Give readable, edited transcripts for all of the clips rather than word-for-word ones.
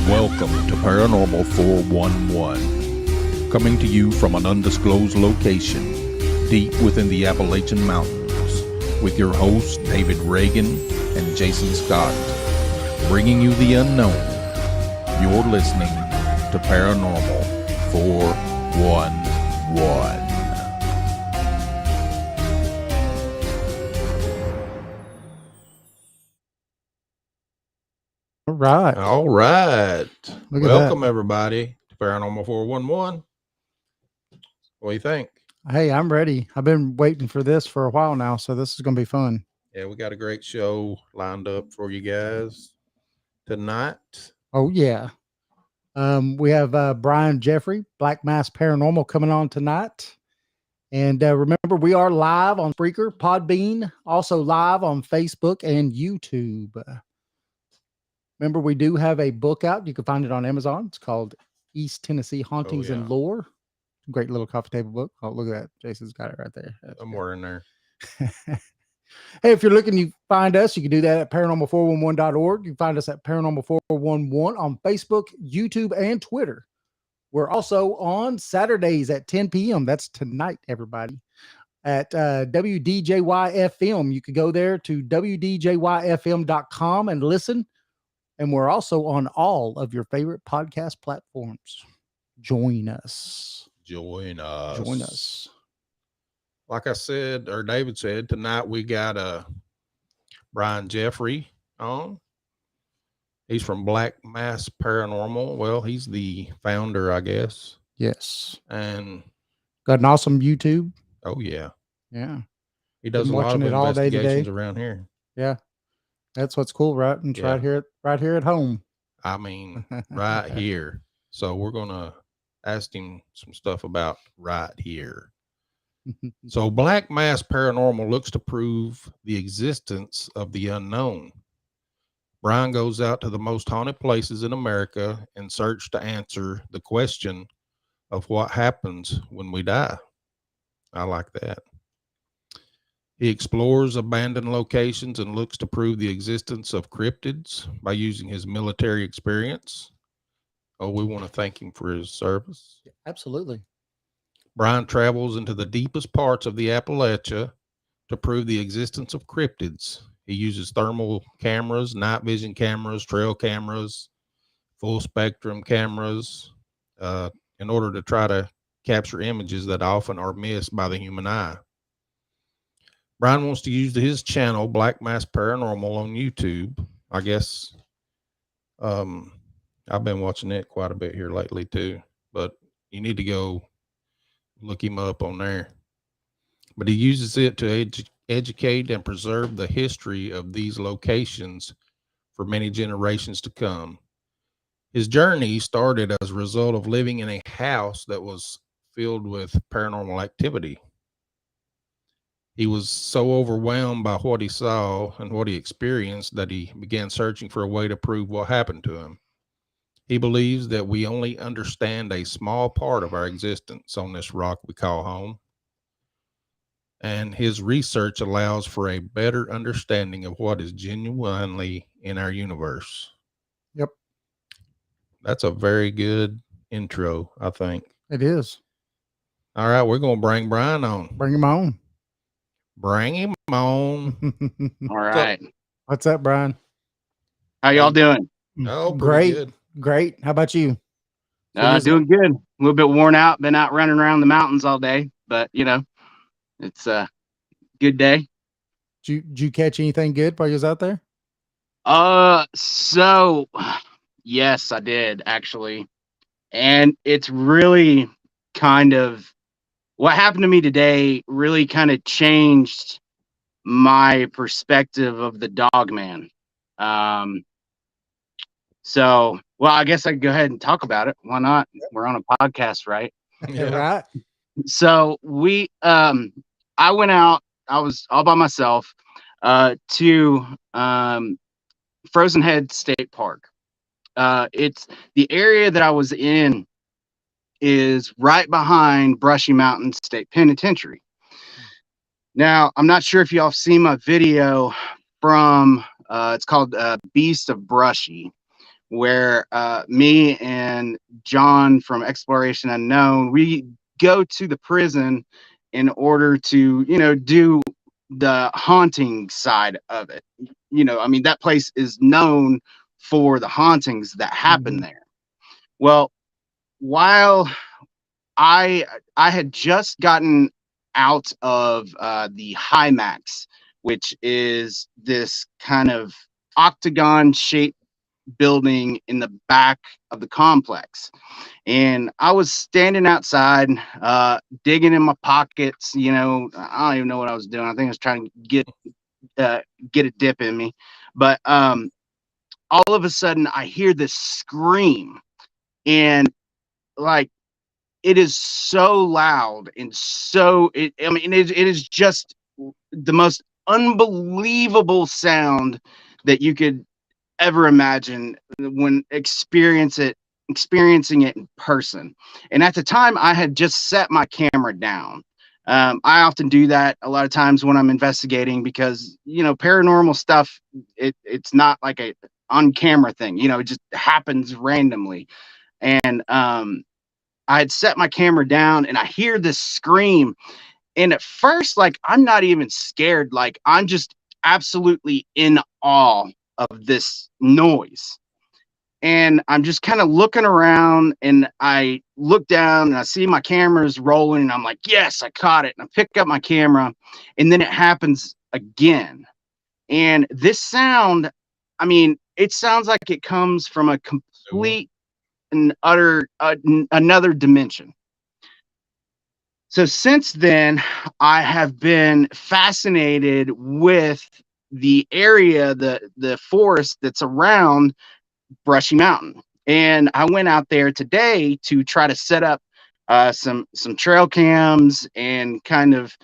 Welcome to Paranormal 411, coming to you from an undisclosed location deep within the Appalachian Mountains, with your hosts David Reagan and Jason Scott, bringing you the unknown. You're listening to Paranormal 411. All right. Look Welcome, everybody, to Paranormal 411. What do you think? Hey, I'm ready. I've been waiting for this for a while now, so this is going to be fun. Yeah, we got a great show lined up for you guys tonight. Oh, yeah. We have Brian Jeffrey, Black Mass Paranormal, coming on tonight. And remember, we are live on Spreaker, Podbean, also live on Facebook and YouTube. Remember, we do have a book out. You can find it on Amazon. It's called East Tennessee Hauntings and Lore. Great little coffee table book. Oh, look at that. Jason's got it right there. Somewhere in there. Hey, if you're looking, you find us. You can do that at paranormal411.org. You can find us at Paranormal411 on Facebook, YouTube, and Twitter. We're also on Saturdays at 10 p.m. That's tonight, everybody. At WDJY-FM. You could go there to WDJYFM.com and listen. And we're also on all of your favorite podcast platforms. Join us. Join us. Join us. Like I said, or David said, tonight we got Brian Jeffrey on. He's from Black Mass Paranormal. Well, he's the founder, I guess. Yes. And got an awesome YouTube. Oh, yeah. Yeah. He does a lot of investigations around here. Yeah. That's what's cool, right? And it's right here at home. I mean, right here. So we're going to ask him some stuff about right here. So Black Mass Paranormal looks to prove the existence of the unknown. Brian goes out to the most haunted places in America in search to answer the question of what happens when we die. I like that. He explores abandoned locations and looks to prove the existence of cryptids by using his military experience. Oh, we want to thank him for his service. Absolutely. Brian travels into the deepest parts of the Appalachia to prove the existence of cryptids. He uses thermal cameras, night vision cameras, trail cameras, full spectrum cameras in order to try to capture images that often are missed by the human eye. Brian wants to use his channel, Black Mass Paranormal, on YouTube. I guess I've been watching it quite a bit here lately too, but you need to go look him up on there. But he uses it to educate and preserve the history of these locations for many generations to come. His journey started as a result of living in a house that was filled with paranormal activity. He was so overwhelmed by what he saw and what he experienced that he began searching for a way to prove what happened to him. He believes that we only understand a small part of our existence on this rock we call home. And his research allows for a better understanding of what is genuinely in our universe. Yep. That's a very good intro, I think. It is. All right, we're going to bring Brian on. Bring him on. Bring him on. All right. What's up, Brian? How y'all doing? Oh, great. Good. Great. How about you? Doing good. A little bit worn out. Been out running around the mountains all day, but it's a good day. Did you catch anything good while you was out there? So yes, I did actually. And it's really kind of what happened to me today really kind of changed my perspective of the dog man. So, well, I guess I can go ahead and talk about it. Why not? We're on a podcast, right? Yeah. Right. So I went out, I was all by myself, to Frozen Head State Park. It's the area that I was in is right behind Brushy Mountain State Penitentiary. Now, I'm not sure if y'all have seen my video from, it's called Beast of Brushy, where me and John from Exploration Unknown, we go to the prison in order to, do the haunting side of it. I mean, that place is known for the hauntings that happen Mhm. there. Well, while I had just gotten out of the Max, which is this kind of octagon shaped building in the back of the complex. And I was standing outside, digging in my pockets. I don't even know what I was doing. I think I was trying to get a dip in me. But all of a sudden, I hear this scream, and like it is so loud and I mean, it is just the most unbelievable sound that you could ever imagine when experiencing it in person. And at the time, I had just set my camera down. I often do that a lot of times when I'm investigating, because paranormal stuff, it's not like a on camera thing. It just happens randomly. And I had set my camera down, and I hear this scream. And at first, like, I'm not even scared. Like, I'm just absolutely in awe of this noise. And I'm just kind of looking around, and I look down and I see my camera's rolling, and I'm like, yes, I caught it. And I pick up my camera, and then it happens again. And this sound, I mean, it sounds like it comes from a complete and utter another dimension. So since then, I have been fascinated with the area, the forest that's around Brushy Mountain. And I went out there today to try to set up some trail cams and kind of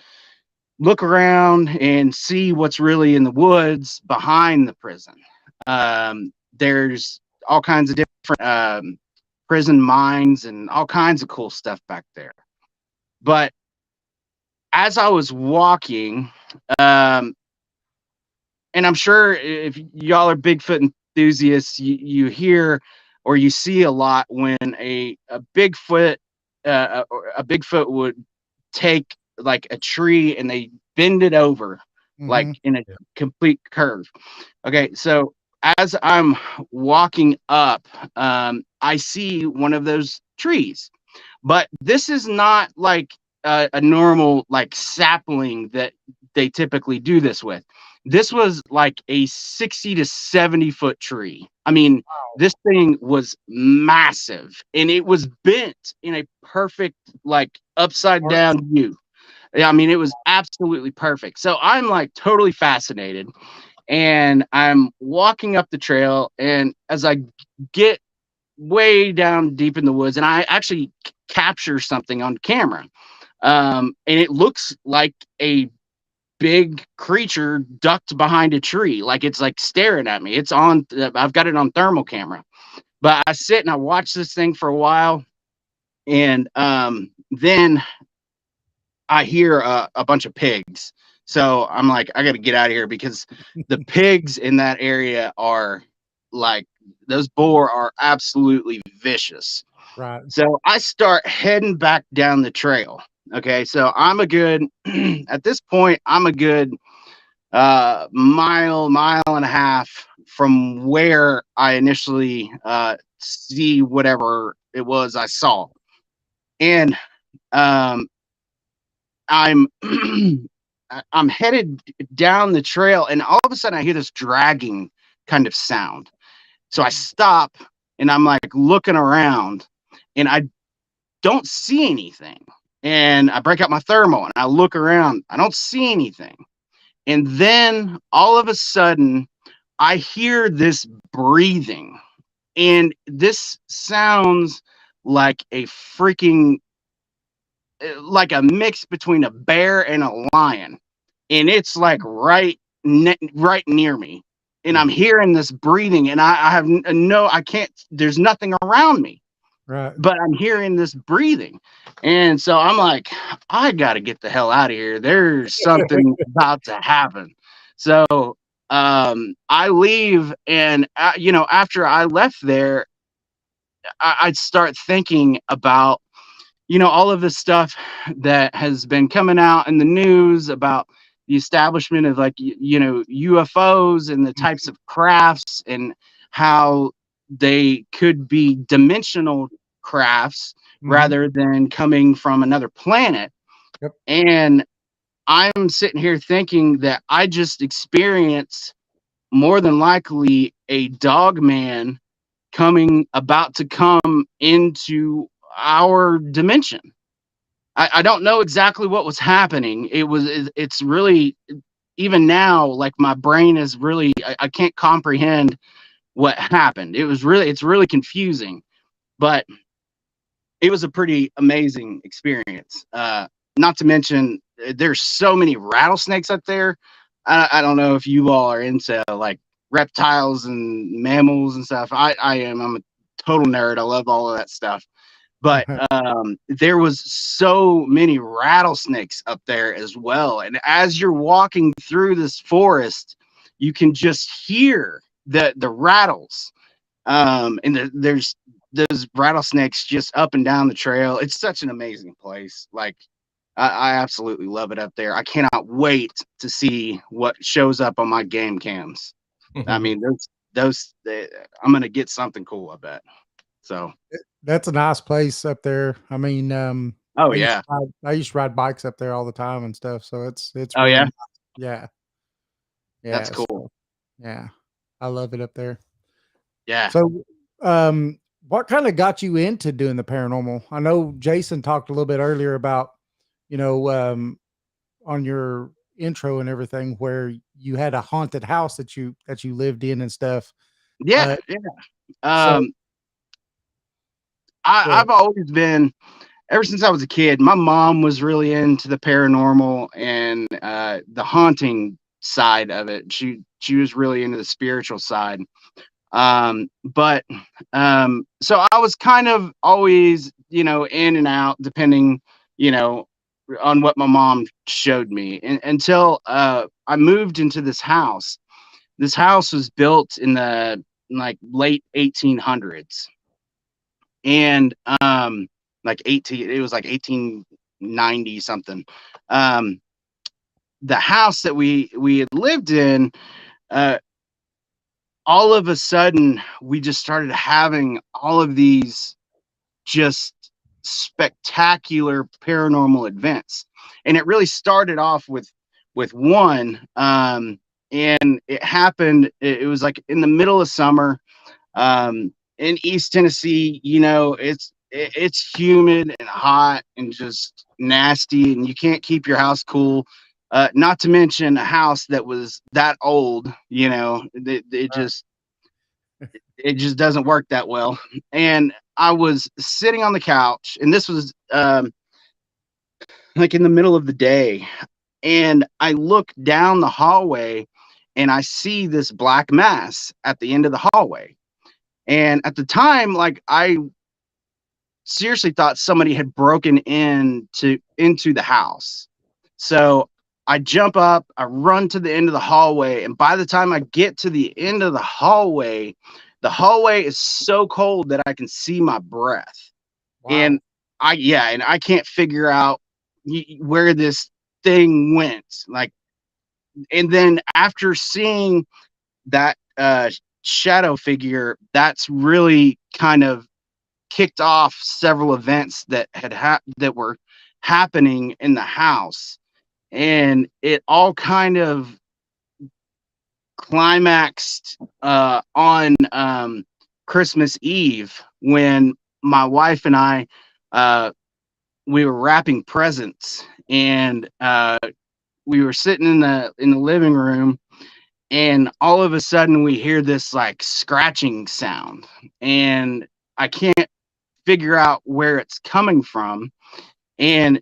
look around and see what's really in the woods behind the prison. There's all kinds of different prison mines and all kinds of cool stuff back there. But as I was walking, and I'm sure if y'all are Bigfoot enthusiasts, you hear or you see a lot when a Bigfoot a Bigfoot would take like a tree and they bend it over like Mhm. in a complete curve. Okay, so as I'm walking up, I see one of those trees, but this is not like a normal like sapling that they typically do this with. This was like a 60 to 70 foot tree. I mean, this thing was massive, and it was bent in a perfect like upside down U. Yeah, I mean, it was absolutely perfect. So I'm like totally fascinated, and I'm walking up the trail, and as I get way down deep in the woods, and I actually capture something on camera, and it looks like a big creature ducked behind a tree, like it's like staring at me. It's on. I've got it on thermal camera, but I sit and I watch this thing for a while, and then I hear a bunch of pigs. So I'm like, I got to get out of here, because the pigs in that area are like, those boar are absolutely vicious. Right. So I start heading back down the trail. Okay. So I'm a good, at this point, I'm a good mile and a half from where I initially see whatever it was I saw. And um, I'm I'm headed down the trail, and all of a sudden I hear this dragging kind of sound. So I stop, and I'm like looking around, and I don't see anything. And I break out my thermal and I look around. I don't see anything. And then all of a sudden I hear this breathing, and this sounds like a freaking like a mix between a bear and a lion, and it's like right near me, and I'm hearing this breathing, and I have I can't, there's nothing around me, Right. but I'm hearing this breathing. And so I'm like, I got to get the hell out of here. There's something about to happen. So I leave, and you know, after I left there, I'd start thinking about, you know, all of this stuff that has been coming out in the news about the establishment of, like, you know, UFOs and the types of crafts, and how they could be dimensional crafts Mhm. rather than coming from another planet. Yep. And I'm sitting here thinking that I just experienced, more than likely, a dog man about to come into our dimension. I don't know exactly what was happening. It's really, even now, like, my brain is really, I can't comprehend what happened. It's really confusing, but it was a pretty amazing experience. Not to mention, there's so many rattlesnakes up there. I don't know if you all are into, like, reptiles and mammals and stuff. I am. I'm a total nerd. I love all of that stuff. But there was so many rattlesnakes up there as well. And as you're walking through this forest, you can just hear the rattles. And there's those rattlesnakes just up and down the trail. It's such an amazing place. Like, I absolutely love it up there. I cannot wait to see what shows up on my game cams. I mean, I'm gonna get something cool, I bet. So, That's a nice place up there. I mean, oh yeah, I used to ride bikes up there all the time and stuff. So it's oh really yeah, nice. Yeah. that's Yeah. cool. So, yeah, I love it up there. Yeah. So, what kind of got you into doing the paranormal? I know Jason talked a little bit earlier about, you know, on your intro and everything, where you had a haunted house that you lived in and stuff. Yeah, Uh, yeah. so Um, go ahead. I've always been, ever since I was a kid, my mom was really into the paranormal and the haunting side of it. She was really into the spiritual side. But so I was kind of always, you know, in and out, depending, you know, on what my mom showed me, until I moved into this house. This house was built in the, like, late 1800s, and like 18 it was like 1890 something. um the house that we had lived in, uh all of a sudden we just started having all of these just spectacular paranormal events. And it really started off with one, and it happened, it was like in the middle of summer, in East Tennessee. You know, it's humid and hot and just nasty, and you can't keep your house cool. Not to mention a house that was that old. You know, it just doesn't work that well. And I was sitting on the couch, and this was like in the middle of the day, and I look down the hallway, and I see this black mass at the end of the hallway. And at the time, like, I seriously thought somebody had broken into the house. So I jump up, I run to the end of the hallway, and by the time I get to the end of the hallway is so cold that I can see my breath. Wow. And I can't figure out where this thing went. Like, and then after seeing that shadow figure, that's really kind of kicked off several events that were happening in the house. And it all kind of climaxed on Christmas Eve, when my wife and I, we were wrapping presents, and we were sitting in the living room, and all of a sudden we hear this, like, scratching sound, and I can't figure out where it's coming from. And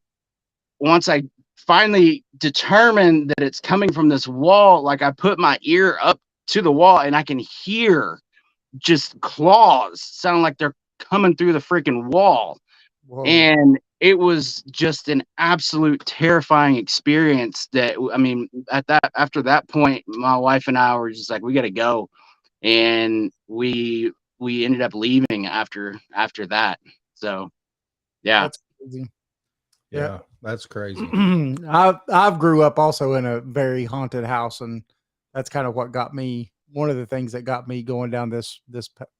once I finally determine that it's coming from this wall, like, I put my ear up to the wall, and I can hear just claws sound like they're coming through the freaking wall. Whoa. And it was just an absolute terrifying experience. That, I mean, after that point, my wife and I were just like, we got to go, and we ended up leaving after that. So yeah. That's crazy. Yeah, that's crazy. I've grew up also in a very haunted house, and that's kind of what got me. One of the things that got me going down this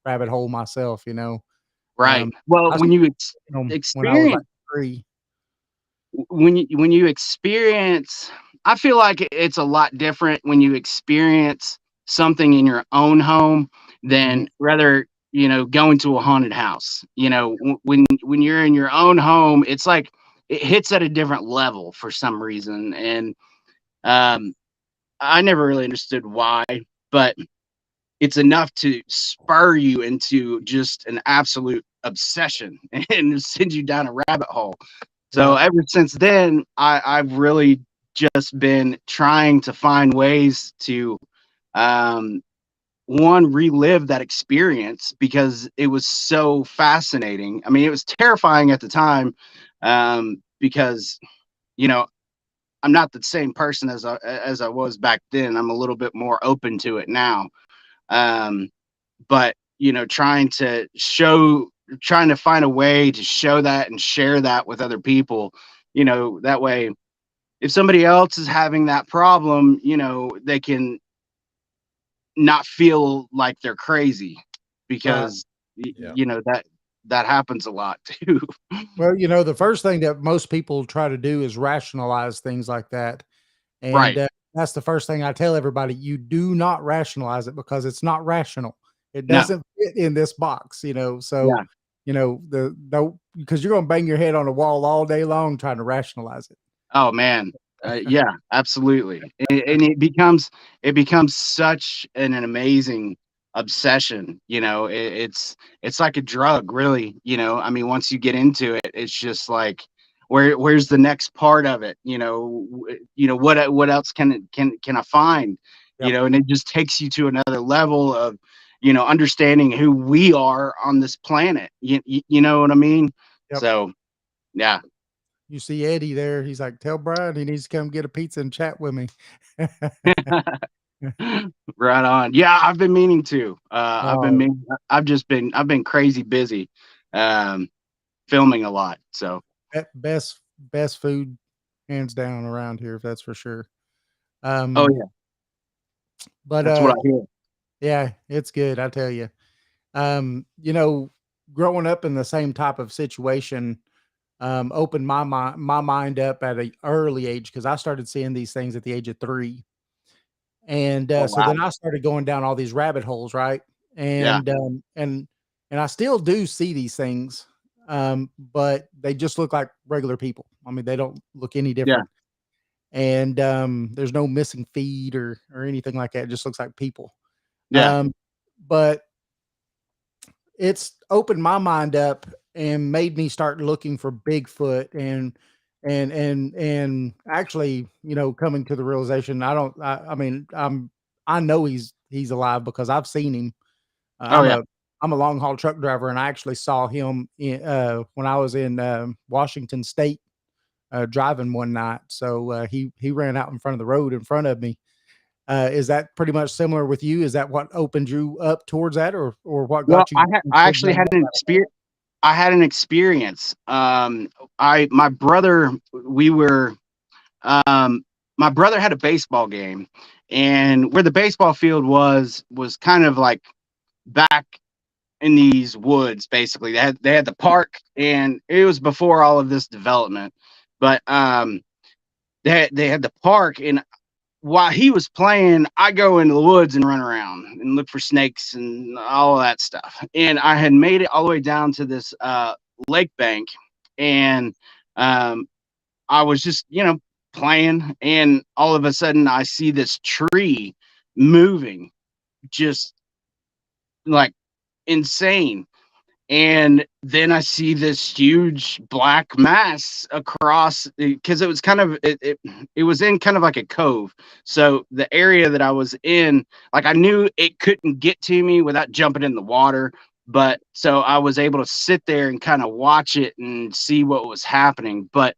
rabbit hole myself. Right. Well, I when you when I was experience like 3. when you experience, I feel like it's a lot different when you experience something in your own home Mhm. than rather, going to a haunted house. When you're in your own home, it's like it hits at a different level for some reason. And um I never really understood why, but it's enough to spur you into just an absolute obsession and send you down a rabbit hole. So Yeah. ever since then, I've really just been trying to find ways to, um, one, relive that experience because it was so fascinating. I mean, it was terrifying at the time, because you know I'm not the same person as I was back then. I'm a little bit more open to it now. Um, but trying to find a way to show that and share that with other people, that way if somebody else is having that problem, they can not feel like they're crazy, Right. because Yeah. that happens a lot too. Well, the first thing that most people try to do is rationalize things like that. And Right. that's the first thing I tell everybody. You do not rationalize it because it's not rational. It No. doesn't fit in this box, So, Yeah. because you're going to bang your head on the wall all day long trying to rationalize it. Oh man. Yeah, absolutely. And it becomes such an amazing obsession. It's like a drug, really. I mean, once you get into it, it's just like, where's the next part of it? What else can I find? Yep. And it just takes you to another level of understanding who we are on this planet. You know what I mean? Yep. So yeah. You see Eddie there. He's like, tell Brian he needs to come get a pizza and chat with me. Right on. Yeah, I've been meaning to. Oh, I've been crazy busy, um, filming a lot. So, best food hands down around here, if that's for sure. oh Um, yeah, but that's what I hear. yeah, it's good, I tell you. Growing up in the same type of situation, opened my mind up at an early age because I started seeing these things at the age of 3. And, Oh so wow. then I started going down all these rabbit holes, right? Yeah. And I still do see these things, but they just look like regular people. I mean, they don't look any Yeah. different. And, there's no missing feet or anything like that. It just looks like people. Yeah. Um, but it's opened my mind up and made me start looking for Bigfoot and actually, coming to the realization I mean, I know he's alive because I've seen him. Oh I'm yeah. a long haul truck driver, and I actually saw him when I was in Washington State driving one night. So he ran out in front of the road in front of me. Is that pretty much similar with you? Is that what opened you up towards that, or what Well, got you I interested actually down had that an rabbit hole? experience. I had an experience. My brother, we were, um, my brother had a baseball game, and where the baseball field was kind of like back in these woods. Basically, they had the park, and it was before all of this development. But they had the park, and while he was playing, I go into the woods and run around and look for snakes and all of that stuff. And I had made it all the way down to this lake bank, and um, I was just playing, and all of a sudden I see this tree moving, just like insane. And then I see this huge black mass across, because it was kind of it was in kind of like a cove. So the area that I was in, like, I knew it couldn't get to me without jumping in the water. But so I was able to sit there and kind of watch it and see what was happening. But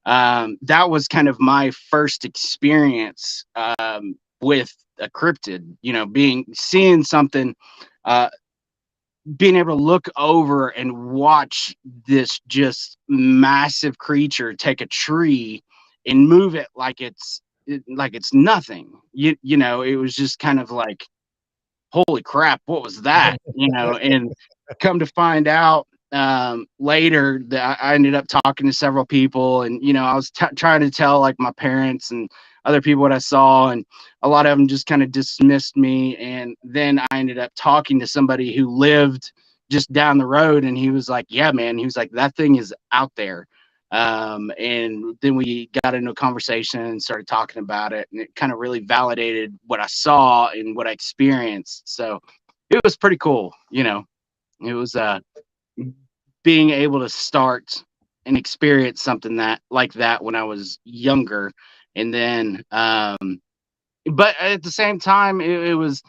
that was kind of my first experience with a cryptid, seeing something, uh, being able to look over and watch this just massive creature take a tree and move it like it's nothing. It was just kind of like, holy crap, what was that? And come to find out later that I ended up talking to several people, and I was trying to tell like my parents and other people what I saw, and a lot of them just kind of dismissed me. And then I ended up talking to somebody who lived just down the road, and he was like, yeah, man, he was like, that thing is out there. And then we got into a conversation and started talking about it, and it kind of really validated what I saw and what I experienced. So it was pretty cool. It was being able to start and experience something like that when I was younger. And then but at the same time, it was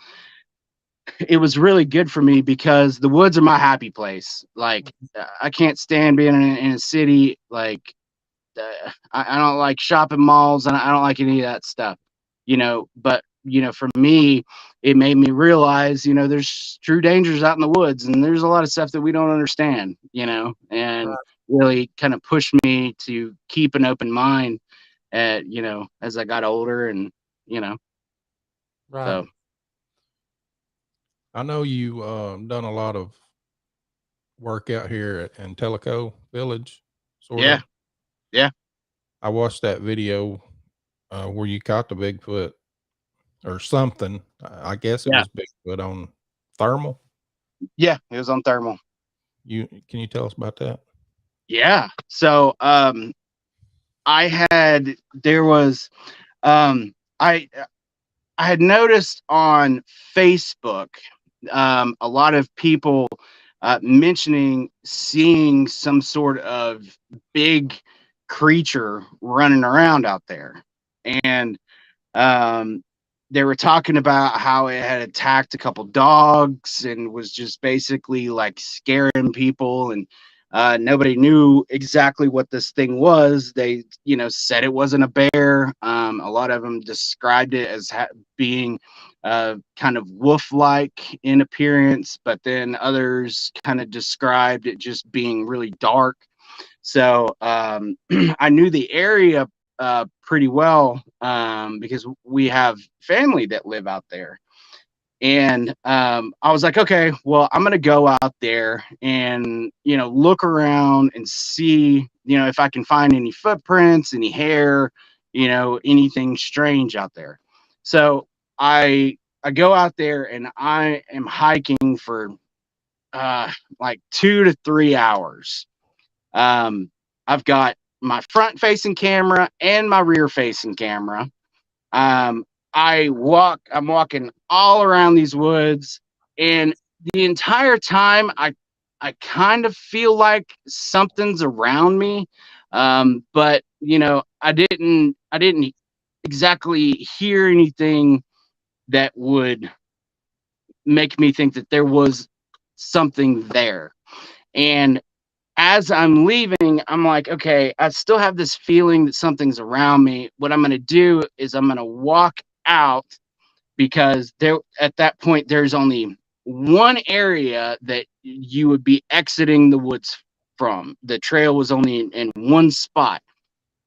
really good for me because the woods are my happy place. Like, I can't stand being in a city. Like, I don't like shopping malls, and I don't like any of that stuff, but for me, it made me realize, there's true dangers out in the woods, and there's a lot of stuff that we don't understand, and really kind of pushed me to keep an open mind as I got older, and Right. so I know you done a lot of work out here in Tellico Village, sort yeah. of. Yeah. I watched that video where you caught the Bigfoot or something. I guess it Yeah. was Bigfoot on thermal. Yeah, it was on thermal. Can you tell us about that? Yeah. So there was I had noticed on Facebook a lot of people mentioning seeing some sort of big creature running around out there. And they were talking about how it had attacked a couple dogs and was just basically like scaring people, and nobody knew exactly what this thing was. They said it wasn't a bear. A lot of them described it as being kind of wolf-like in appearance, but then others kind of described it just being really dark. So I knew the area pretty well because we have family that live out there. And I was like, okay, well, I'm going to go out there and, look around and see, if I can find any footprints, any hair, anything strange out there. So I go out there and I am hiking for like 2 to 3 hours. I've got my front facing camera and my rear facing camera. I'm walking all around these woods, and the entire time I kind of feel like something's around me. But I didn't exactly hear anything that would make me think that there was something there. And as I'm leaving, I'm like, okay, I still have this feeling that something's around me. What I'm going to do is I'm going to walk out, because at that point, there's only one area that you would be exiting the woods from. The trail was only in one spot.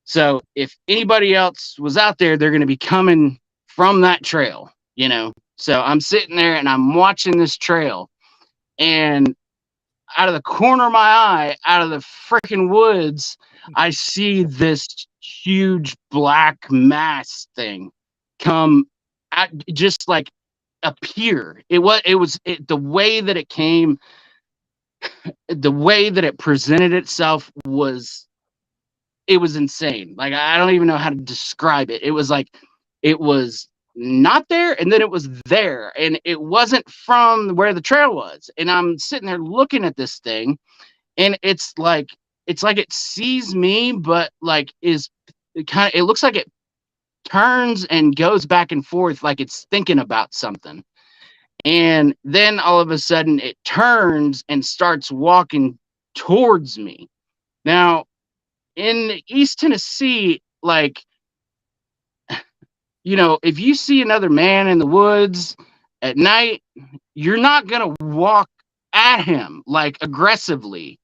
So if anybody else was out there, they're going to be coming from that trail, So I'm sitting there and I'm watching this trail, and out of the corner of my eye, out of the freaking woods, I see this huge black mass thing come out, just like appear. The way that it came, the way that it presented itself was insane. Like, I don't even know how to describe it. It was like, it was not there, and then it was there, and it wasn't from where the trail was. And I'm sitting there looking at this thing, and it's like it sees me, but like it looks like it turns and goes back and forth like it's thinking about something. And then all of a sudden it turns and starts walking towards me. Now, in East Tennessee, like, if you see another man in the woods at night, you're not going to walk at him like aggressively.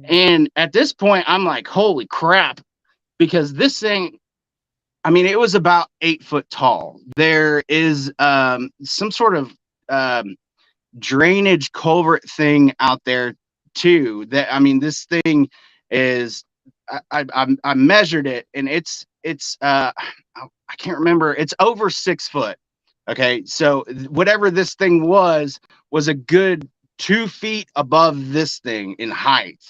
And at this point, I'm like, holy crap, because this thing, I mean, it was about 8 foot tall. There is some sort of drainage culvert thing out there too. That, I mean, this thing is, I measured it, and it's I can't remember. It's over 6 foot. Okay, so whatever this thing was a good 2 feet above this thing in height,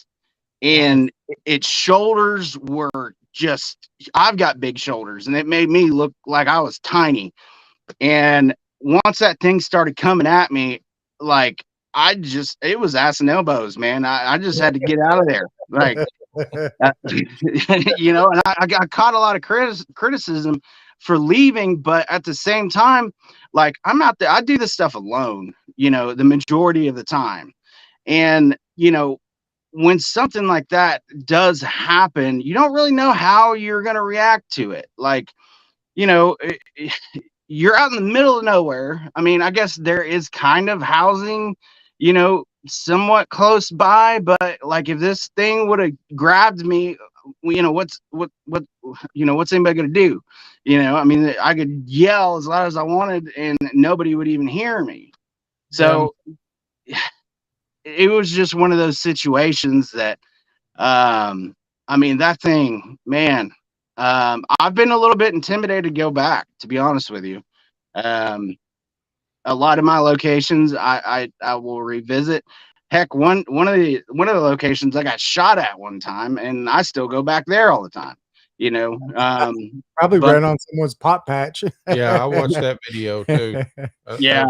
and its shoulders were just, I've got big shoulders, and it made me look like I was tiny. And once that thing started coming at me, like, it was ass and elbows, man. I just had to get out of there. Like, and I got caught a lot of criticism for leaving, but at the same time, like, I'm out there, I do this stuff alone, the majority of the time. And, when something like that does happen, you don't really know how you're going to react to it. Like, you're out in the middle of nowhere. I mean, I guess there is kind of housing, somewhat close by, but like, if this thing would have grabbed me, what's anybody gonna do? I mean, I could yell as loud as I wanted and nobody would even hear me. So it was just one of those situations that, I mean, that thing, man, I've been a little bit intimidated to go back, to be honest with you. A lot of my locations I will revisit. Heck, one of the locations I got shot at one time, and I still go back there all the time. Probably ran on someone's pot patch. Yeah, I watched that video too. Yeah.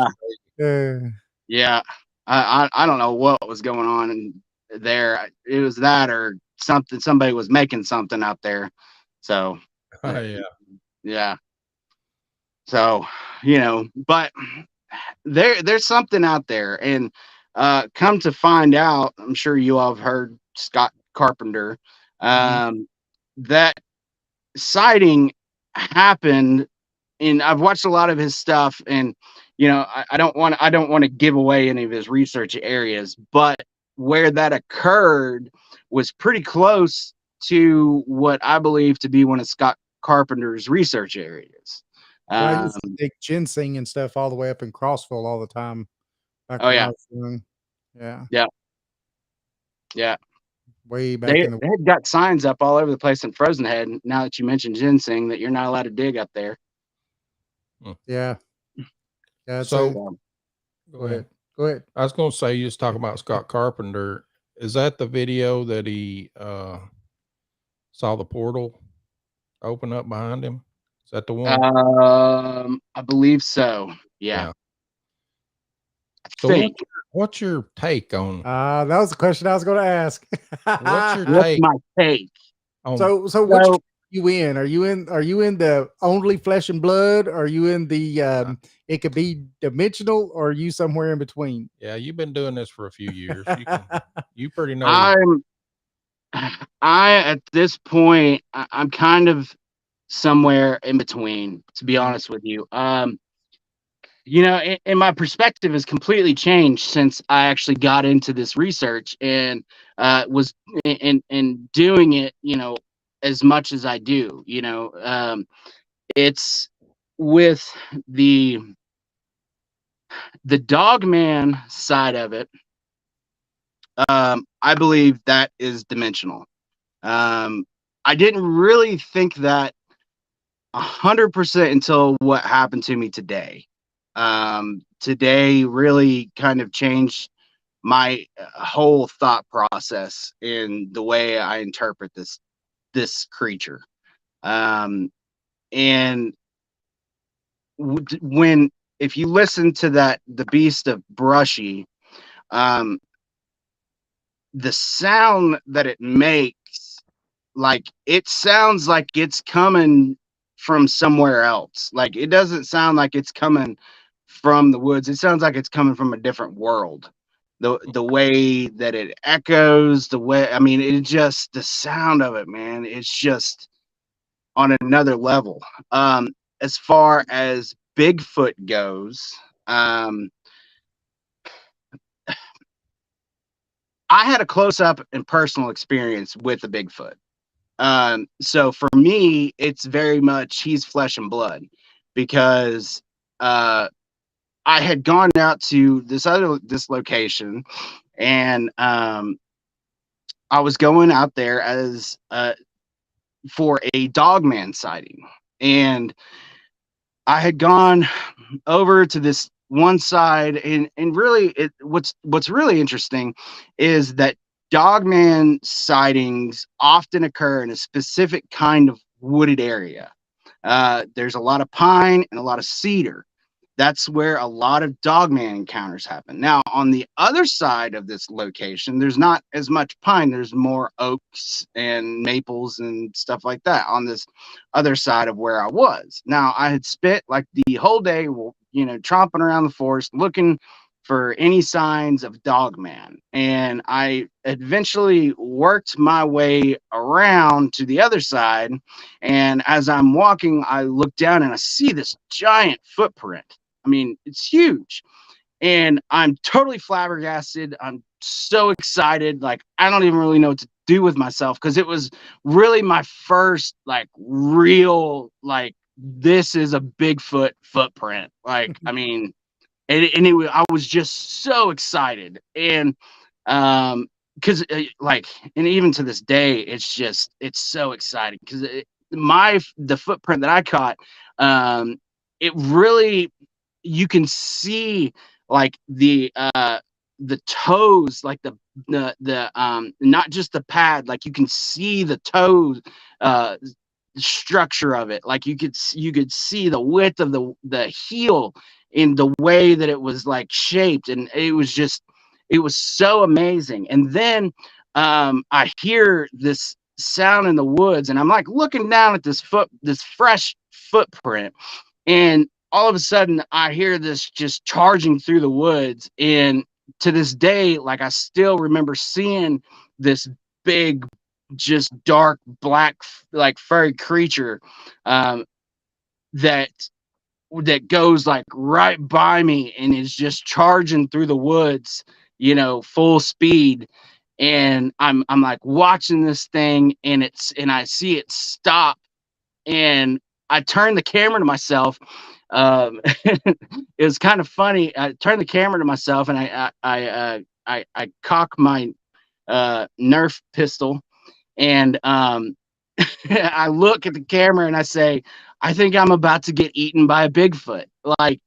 I don't know what was going on in there. It was that or something. Somebody was making something out there. So yeah. So, but there's something out there, and come to find out, I'm sure you all have heard Scott Carpenter. That sighting happened, and I've watched a lot of his stuff, and I don't want to give away any of his research areas, but where that occurred was pretty close to what I believe to be one of Scott Carpenter's research areas. I used to take ginseng and stuff all the way up in Crossville all the time. Yeah. Way back They in the had got signs up all over the place in Frozen Head. Now that you mentioned ginseng, that you're not allowed to dig up there. Yeah. So go ahead. I was going to say, you just talking about Scott Carpenter. Is that the video that he saw the portal open up behind him? Is that the one? I believe so. Yeah. So what's your take on? That was the question I was going to ask. What's your What's take? my take? So which are you in? Are you in the only flesh and blood? Are you in the it could be dimensional, or are you somewhere in between? Yeah, you've been doing this for a few years. You pretty know. At this point, I'm kind of somewhere in between, to be honest with you. And my perspective has completely changed since I actually got into this research and was in doing it, as much as I do. It's with the dogman side of it. I believe that is dimensional. I didn't really think that 100% until what happened to me today. Today really kind of changed my whole thought process in the way I interpret this creature. And if you listen to the Beast of Brushy, the sound that it makes, like, it sounds like it's coming from somewhere else. Like, it doesn't sound like it's coming from the woods. It sounds like it's coming from a different world. The way that it echoes, the way, I mean, it just, the sound of it, man, it's just on another level. As far as Bigfoot goes, I had a close up and personal experience with a Bigfoot. So for me, it's very much he's flesh and blood, because I had gone out to this location, and I was going out there as for a dogman sighting, and I had gone over to this one side, and really, what's really interesting is that dogman sightings often occur in a specific kind of wooded area. There's a lot of pine and a lot of cedar. That's where a lot of dogman encounters happen. Now, on the other side of this location, there's not as much pine. There's more oaks and maples and stuff like that on this other side of where I was. Now, I had spent like the whole day, tromping around the forest looking for any signs of dogman. And I eventually worked my way around to the other side. And as I'm walking, I look down and I see this giant footprint. I mean, it's huge. And I'm totally flabbergasted. I'm so excited. Like, I don't even really know what to do with myself, because it was really my first, like, real, like, this is a Bigfoot footprint. Like, I mean, I was just so excited. And, because, like, and even to this day, it's so exciting, because the footprint that I caught, it really, you can see like the toes, like the not just the pad, like you can see the toes structure of it. Like you could see the width of the heel in the way that it was like shaped, and it was so amazing. And then I hear this sound in the woods, and I'm like looking down at this fresh footprint, and all of a sudden I hear this just charging through the woods. And to this day, like, I still remember seeing this big, just dark black, like furry creature that goes like right by me and is just charging through the woods, full speed. And I'm like watching this thing, and I see it stop, and I turned the camera to myself. It was kind of funny. I turned the camera to myself, and I cock my Nerf pistol, and I look at the camera and I say, I think I'm about to get eaten by a Bigfoot. Like,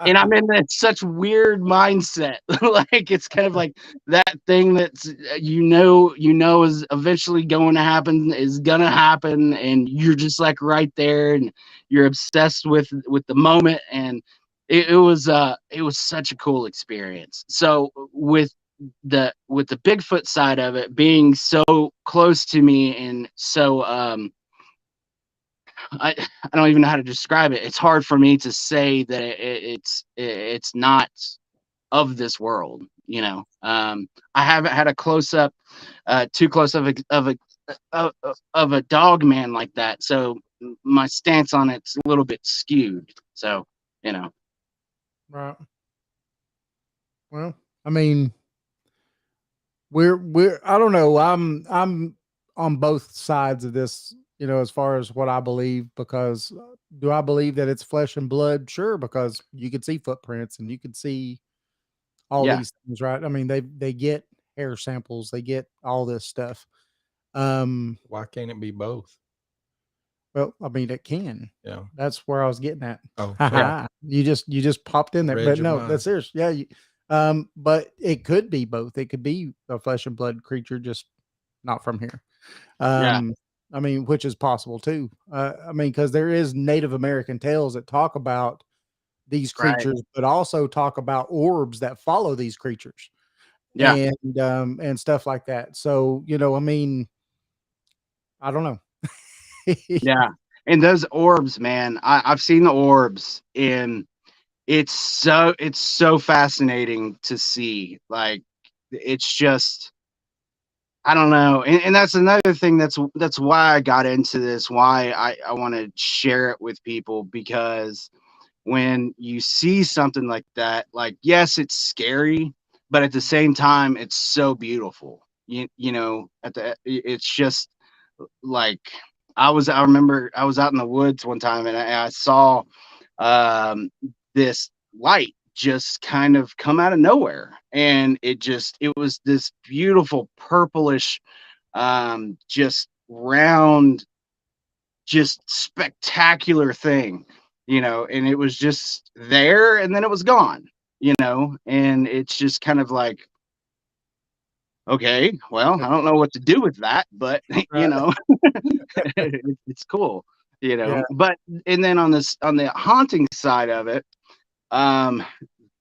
and I'm in that such weird mindset. Like, it's kind of like that thing that's is eventually going to happen, is gonna happen, and you're just like right there, and you're obsessed with the moment. And it was such a cool experience. So with the Bigfoot side of it being so close to me, and so I don't even know how to describe it. It's hard for me to say that it's not of this world. I haven't had a too close of a dog man like that, so my stance on it's a little bit skewed. So, Right. Well, I mean, we're I don't know. I'm on both sides of this, as far as what I believe, because do I believe that it's flesh and blood? Sure, because you could see footprints and you could see all yeah, these things, right? I mean, they get hair samples, they get all this stuff. Why can't it be both? Well, I mean, it can. Yeah. That's where I was getting at. Oh, yeah, You just popped in there, Read but your no, mind. that's serious. Yeah. But it could be both. It could be a flesh and blood creature, just not from here. yeah, I mean, which is possible too. I mean, because there is Native American tales that talk about these right, creatures, but also talk about orbs that follow these creatures, yeah. and stuff like that. So, I mean, I don't know. Yeah. And those orbs, man, I've seen the orbs, and it's so fascinating to see. Like, it's just, I don't know. And that's another thing that's why I got into this, why I want to share it with people, because when you see something like that, like, yes, it's scary, but at the same time, it's so beautiful. You know, it's just like, I remember I was out in the woods one time, and I saw um, this light just kind of come out of nowhere, and it was this beautiful purplish, just round, just spectacular thing, you know, and it was just there and then it was gone, you know, and it's just kind of like, okay, well, I don't know what to do with that, but you Right. know, it's cool, you Yeah. know. But and then on the haunting side of it, um,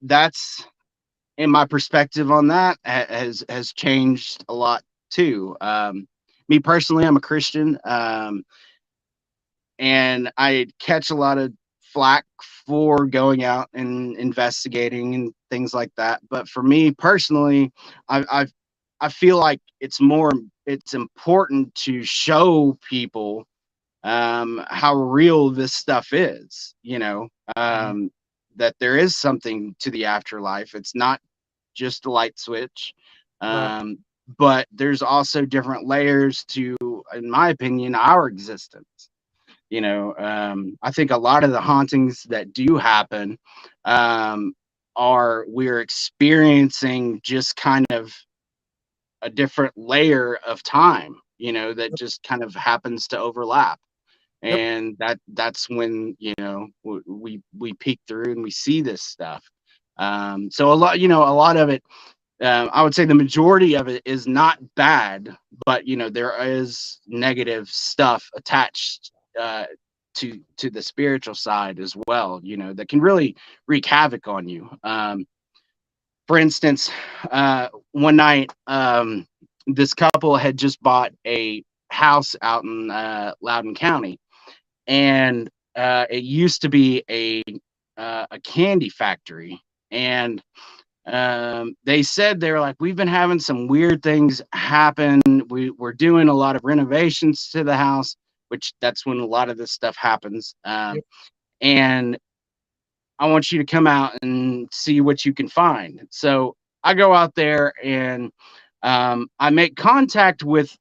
that's, in my perspective on that, has changed a lot too. Me personally, I'm a Christian. And I catch a lot of flack for going out and investigating and things like that. But for me personally, I feel like it's important to show people how real this stuff is. You know, Mhm. that there is something to the afterlife. It's not just a light switch. Right. Um, but there's also different layers to, in my opinion, our existence. You know, I think a lot of the hauntings that do happen, um, are, we're experiencing just kind of a different layer of time, you know, that just kind of happens to overlap. Yep. And that's when, you know, we peek through and we see this stuff. So a lot, you know, a lot of it, I would say the majority of it is not bad, but you know, there is negative stuff attached, to the spiritual side as well. You know, that can really wreak havoc on you. For instance, one night, this couple had just bought a house out in Loudoun County, and it used to be a candy factory, and they said, they were like, we've been having some weird things happen. We're doing a lot of renovations to the house, which that's when a lot of this stuff happens. Yep. And I want you to come out and see what you can find. So I go out there, and I make contact with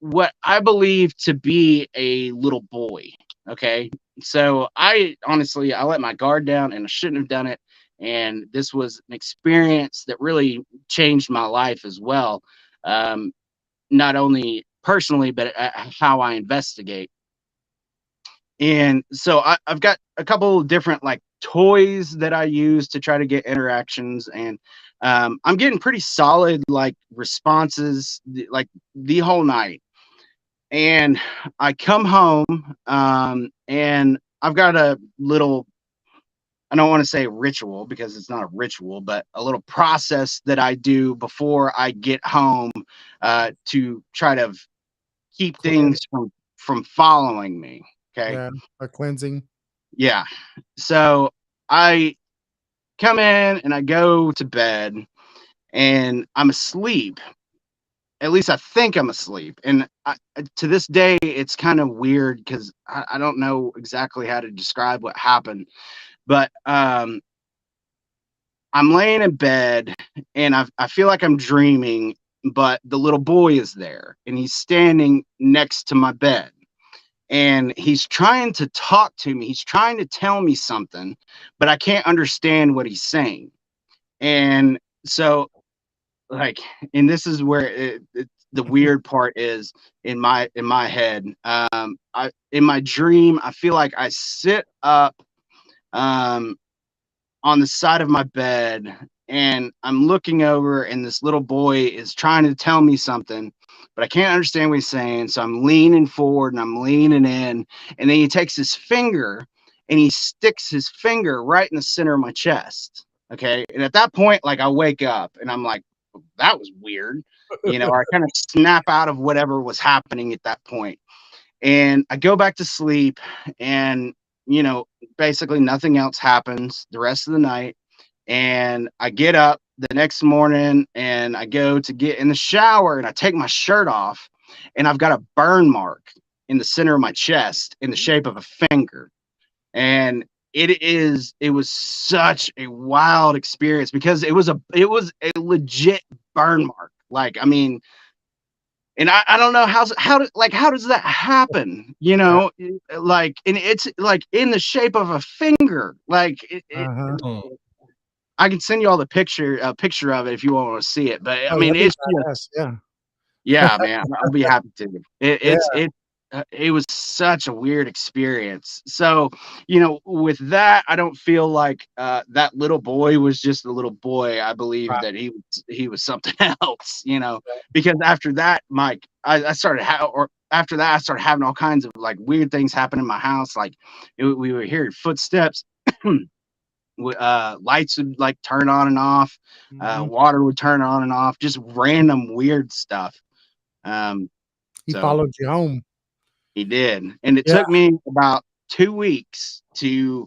what I believe to be a little boy. Okay. So I honestly, I let my guard down and I shouldn't have done it. And this was an experience that really changed my life as well. Um, Not only personally, but how I investigate. And so I've got a couple of different, like, toys that I use to try to get interactions, and I'm getting pretty solid, like, responses, like, the whole night. And I come home, and I've got a little, I don't want to say ritual because it's not a ritual, but a little process that I do before I get home, to try to keep Cleanse. things from following me. Okay. Yeah. A cleansing. Yeah. So I come in and I go to bed and I'm asleep. At least I think I'm asleep. And to this day, it's kind of weird because I don't know exactly how to describe what happened. But I'm laying in bed and I feel like I'm dreaming, but the little boy is there and he's standing next to my bed. And he's trying to talk to me. He's trying to tell me something, but I can't understand what he's saying. And so, like, and this is where the weird part is in my head. I In my dream, I feel like I sit up, um, on the side of my bed, and I'm looking over, and this little boy is trying to tell me something, but I can't understand what he's saying. So I'm leaning forward and I'm leaning in, and then he takes his finger and he sticks his finger right in the center of my chest. Okay. And at that point, like, I wake up and I'm like, that was weird. You know, or I kind of snap out of whatever was happening at that point. And I go back to sleep, and, you know, basically nothing else happens the rest of the night. And I get up the next morning and I go to get in the shower and I take my shirt off and I've got a burn mark in the center of my chest in the shape of a finger. And it was such a wild experience because it was a legit burn mark. Like, I mean, and I don't know how does that happen? You know, like, and it's like in the shape of a finger. Like Uh-huh. I can send you all the picture of it if you want to see it. But I Oh, mean, that'd be it's badass. Yeah. yeah, man, I'll be happy to. Yeah. It was such a weird experience. So, you know, with that, I don't feel like that little boy was just a little boy. I believe Right. that he was something else, you know, because after that, Mike, I started after that, I started having all kinds of like weird things happen in my house. Like we were hearing footsteps. Lights would like turn on and off. Mhm. Water would turn on and off. Just random weird stuff. He So followed you home. he did. And it Yeah. took me about 2 weeks to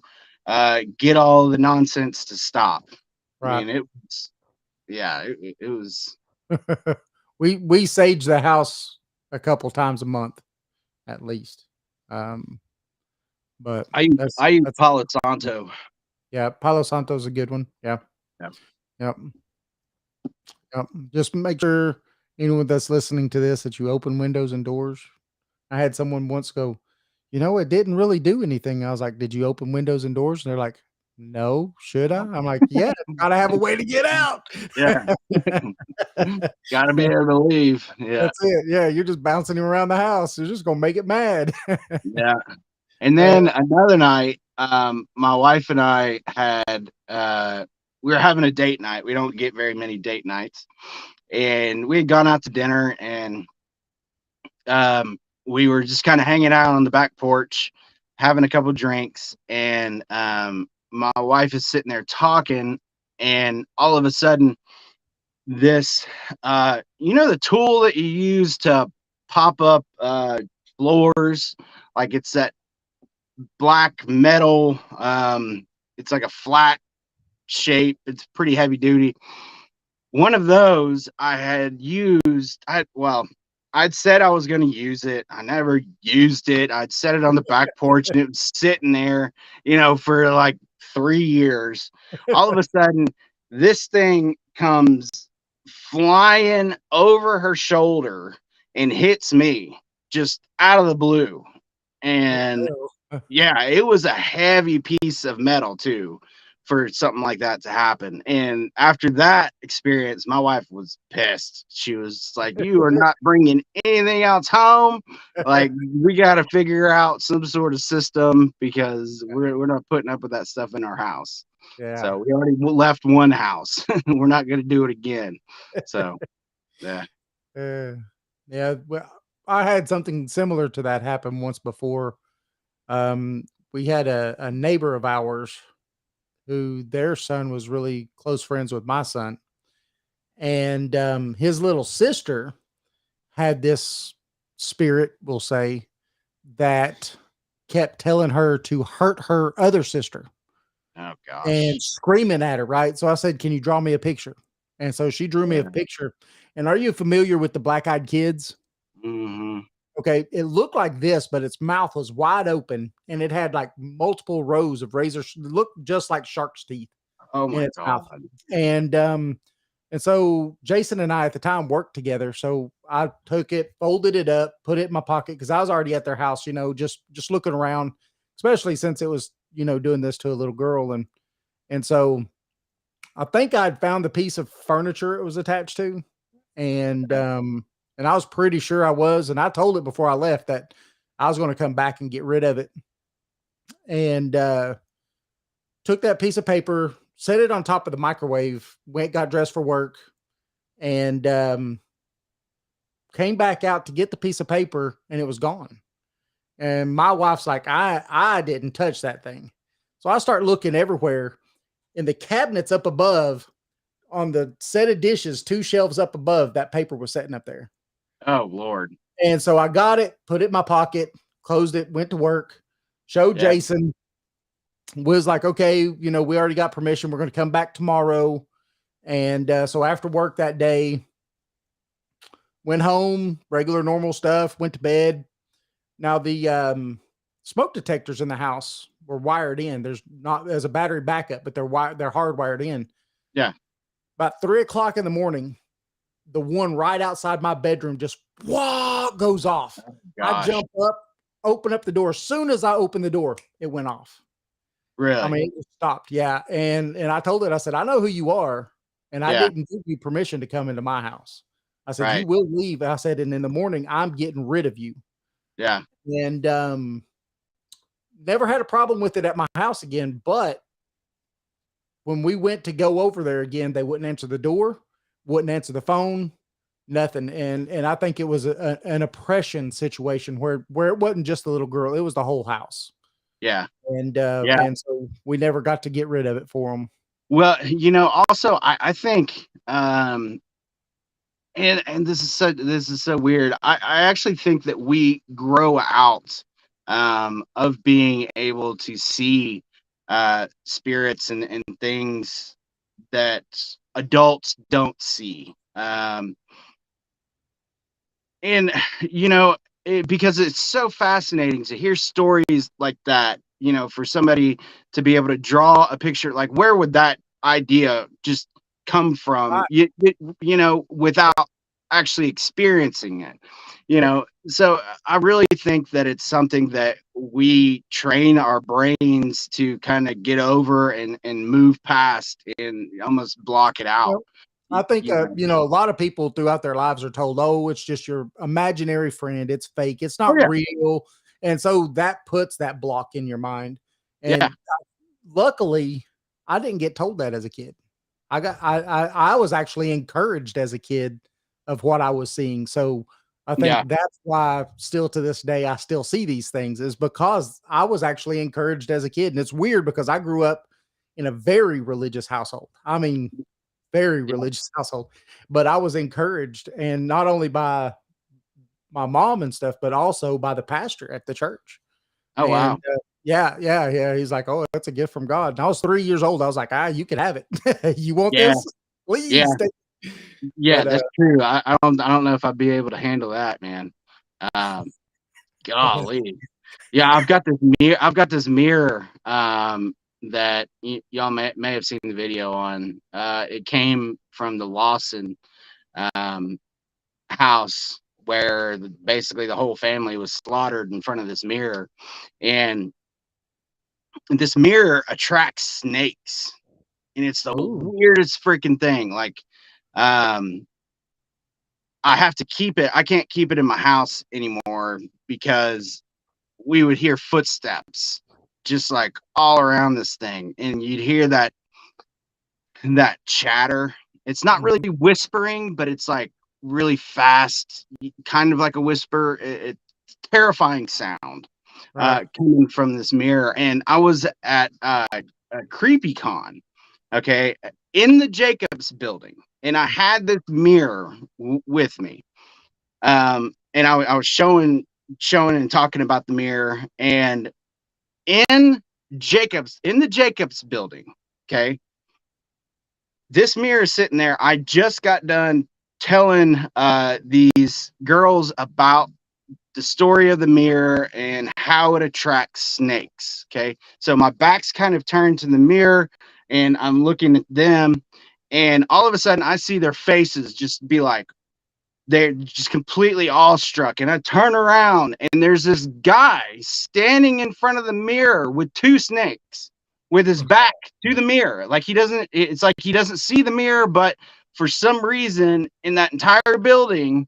get all the nonsense to stop. I Right. mean, it was, yeah, it was. We sage the house a couple times a month at least. But I use that's Palo Santo. yeah, Palo Santo's a good one. Yeah. Yeah. Yep. Yep. Just make sure anyone that's listening to this that you open windows and doors. I had someone once go, you know, it didn't really do anything. I was like, did you open windows and doors? And they're like, no, should I? I'm like, yeah, gotta have a way to get out. Yeah. Gotta be able to leave. Yeah. That's it. Yeah, you're just bouncing him around the house. You're just gonna make it mad. Yeah. And then another night, my wife and I had we were having a date night. We don't get very many date nights. And we had gone out to dinner and we were just kind of hanging out on the back porch, having a couple drinks, and my wife is sitting there talking, and all of a sudden, this you know, the tool that you use to pop up floors, like it's that black metal, it's like a flat shape, it's pretty heavy duty. One of those I had used. I'd said I was going to use it. I never used it. I'd set it on the back porch and it was sitting there, you know, for like 3 years. All of a sudden, this thing comes flying over her shoulder and hits me just out of the blue. And yeah, it was a heavy piece of metal too for something like that to happen. And after that experience, my wife was pissed. She was like, "You are not bringing anything else home. Like, we got to figure out some sort of system because we're not putting up with that stuff in our house." Yeah. So we already left one house. We're not going to do it again. So yeah. Yeah. Well, I had something similar to that happen once before. We had a neighbor of ours who their son was really close friends with my son. And his little sister had this spirit, we'll say, that kept telling her to hurt her other sister Oh gosh. and screaming at her, right? So I said, can you draw me a picture? And so she drew me a picture. And are you familiar with the black-eyed kids? Mm-hmm. Okay, it looked like this, but its mouth was wide open and it had like multiple rows of razors. It looked just like shark's teeth Oh in my its mouth. God. And so Jason and I at the time worked together. So I took it, folded it up, put it in my pocket because I was already at their house, you know, just looking around, especially since it was, you know, doing this to a little girl. And so I think I'd found the piece of furniture it was attached to. And I was pretty sure I was. And I told it before I left that I was going to come back and get rid of it. And took that piece of paper, set it on top of the microwave, got dressed for work, and came back out to get the piece of paper, and it was gone. And my wife's like, I didn't touch that thing. So I start looking everywhere in the cabinets up above on the set of dishes, 2 shelves up above, that paper was sitting up there. Oh Lord. And so I got it, put it in my pocket, closed it, went to work, showed Jason. was like, okay, you know, we already got permission. We're going to come back tomorrow. And so after work that day, went home, regular normal stuff, went to bed. Now the smoke detectors in the house were wired in. There's a battery backup, but they're hardwired in. Yeah. About 3 o'clock in the morning, the one right outside my bedroom just goes off. I Gosh. jump up, open up the door. As soon as I open the door, it went off. Really? I mean, it just stopped. Yeah. And I told it, I said, I know who you are. And I Yeah. didn't give you permission to come into my house. I said, you Right. will leave. I said, and in the morning, I'm getting rid of you. Yeah. And never had a problem with it at my house again. But when we went to go over there again, they wouldn't answer the door, wouldn't answer the phone, nothing. And I think it was an oppression situation where it wasn't just the little girl, it was the whole house. Yeah. And Yeah. and so we never got to get rid of it for them. Well, you know, also I think and this is so weird. I actually think that we grow out of being able to see spirits and things that adults don't see. And you know, because it's so fascinating to hear stories like that, you know, for somebody to be able to draw a picture, like where would that idea just come from, you know, without actually experiencing it, you know? So I really think that it's something that we train our brains to kind of get over and move past and almost block it out. I think, You know? you know, a lot of people throughout their lives are told, oh, it's just your imaginary friend. It's fake. It's Oh, not yeah. real. And so that puts that block in your mind. Yeah. And luckily, I didn't get told that as a kid. I was actually encouraged as a kid of what I was seeing. So I think Yeah. that's why still to this day, I still see these things, is because I was actually encouraged as a kid. And it's weird because I grew up in a very religious household. I mean, very Yeah. religious household, but I was encouraged, and not only by my mom and stuff, but also by the pastor at the church. Oh, wow. And yeah. He's like, "Oh, that's a gift from God." And I was 3 years old. I was like, you can have it. You want Yeah. this? Please. Yeah. Take-" Yeah, But that's true. I don't know if I'd be able to handle that, man. Golly. Yeah, I've got this mirror that y'all may have seen the video on. It came from the Lawson um house where basically the whole family was slaughtered in front of this mirror. And this mirror attracts snakes. And it's the Ooh. weirdest freaking thing. Like I have to keep it. I can't keep it in my house anymore because we would hear footsteps just like all around this thing, and you'd hear that chatter. It's not really whispering, but it's like really fast, kind of like a whisper. It's terrifying sound Right. coming from this mirror. And I was at a creepy con, okay, in the Jacobs building, and I had this mirror with me. And I was showing and talking about the mirror, and in the Jacobs building, okay, this mirror is sitting there. I just got done telling these girls about the story of the mirror and how it attracts snakes. Okay, so my back's kind of turned to the mirror, and I'm looking at them, and all of a sudden I see their faces just be like, they're just completely awestruck. And I turn around, and there's this guy standing in front of the mirror with two snakes, with his back to the mirror. Like it's like he doesn't see the mirror, but for some reason in that entire building,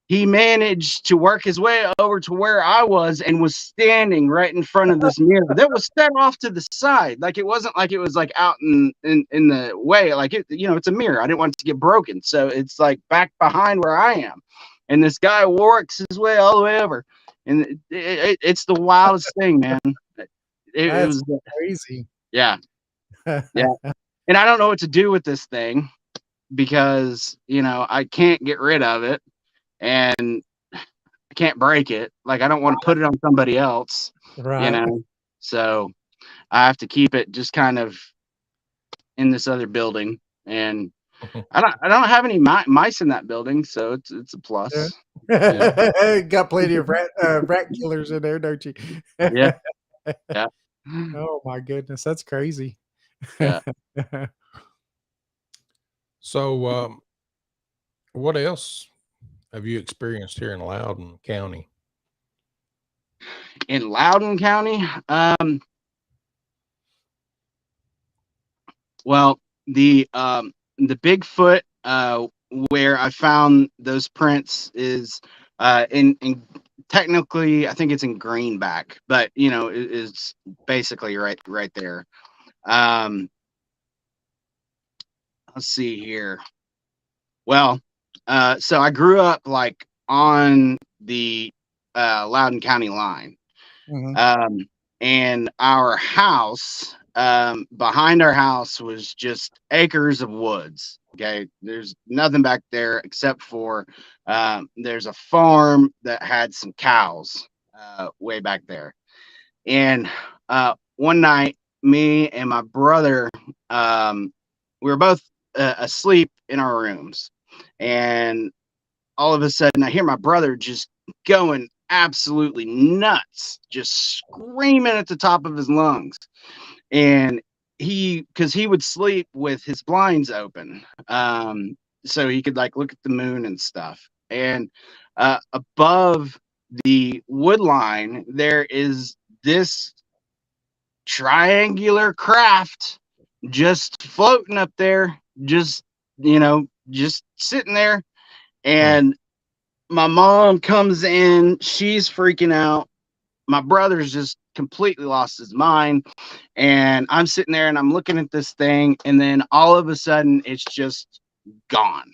he managed to work his way over to where I was and was standing right in front of this mirror that was set off to the side. Like it wasn't like it was like out in the way. Like it, you know, it's a mirror. I didn't want it to get broken. So it's like back behind where I am. And this guy works his way all the way over. And it's the wildest thing, man. It That's was crazy. yeah. Yeah. And I don't know what to do with this thing because, you know, I can't get rid of it. And I can't break it. Like I don't want to put it on somebody else, you Right. know. So I have to keep it just kind of in this other building, and I don't have any mice in that building, so it's a plus. Yeah. Got plenty of rat killers in there, don't you? Yeah, yeah, Oh my goodness, that's crazy. yeah. So, what else have you experienced here in Loudoun County? In Loudoun County, well, the Bigfoot where I found those prints is in technically I think it's in Greenback, but you know it's basically right there. Um, let's see here. Well, so I grew up like on the Loudoun County line. Mhm. And our house, behind our house was just acres of woods. Okay. There's nothing back there except for there's a farm that had some cows way back there. And one night, me and my brother, we were both asleep in our rooms. And all of a sudden, I hear my brother just going absolutely nuts, just screaming at the top of his lungs. And because he would sleep with his blinds open, so he could like look at the moon and stuff. And above the wood line, there is this triangular craft just floating up there, just just sitting there. And my mom comes in, she's freaking out. My brother's just completely lost his mind. And I'm sitting there and I'm looking at this thing, and then all of a sudden it's just gone,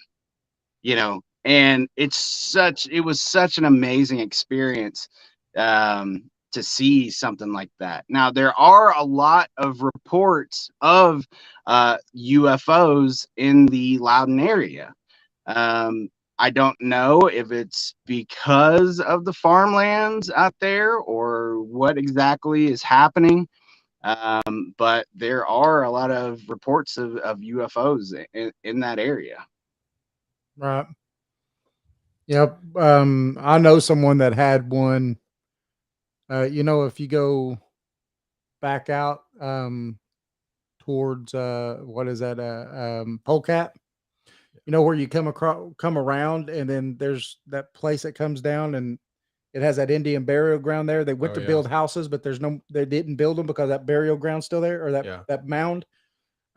and it was such an amazing experience to see something like that. Now there are a lot of reports of UFOs in the Loudon area. I don't know if it's because of the farmlands out there or what exactly is happening. But there are a lot of reports of UFOs in that area. Right. Yep. I know someone that had one. If you go back out towards what is that? Polecat. Where you come around, and then there's that place that comes down, and it has that Indian burial ground there. They went to build houses, but they didn't build them because that burial ground's still there, or that mound.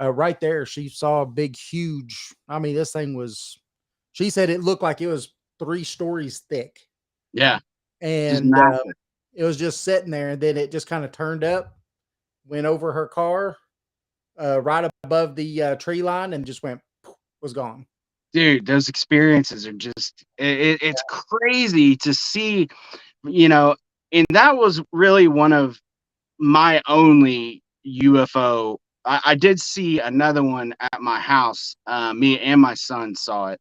Right there, she saw a big, huge. I mean, this thing was. She said it looked like it was 3 stories thick. Yeah, And it was just sitting there, and then it just kind of turned up, went over her car, right above the tree line, and just was gone. Dude, those experiences are just it's crazy to see, and that was really one of my only UFO. I did see another one at my house. Me and my son saw it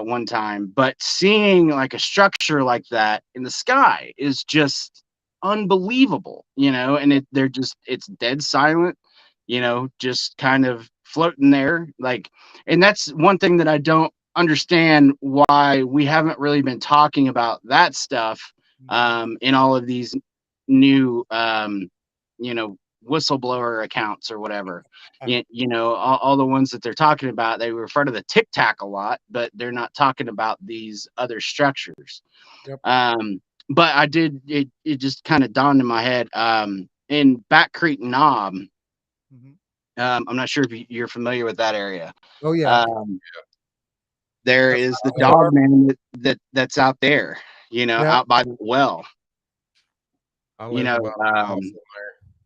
one time, but seeing like a structure like that in the sky is just unbelievable, and it's dead silent, just kind of floating there. Like, and that's one thing that I don't understand, why we haven't really been talking about that stuff in all of these new whistleblower accounts or whatever. All the ones that they're talking about, they refer to the Tic Tac a lot, but they're not talking about these other structures. Yep. But it just kind of dawned in my head, in Back Creek Knob. I'm not sure if you're familiar with that area. Oh yeah. There is the dog man that's out there, out by the well.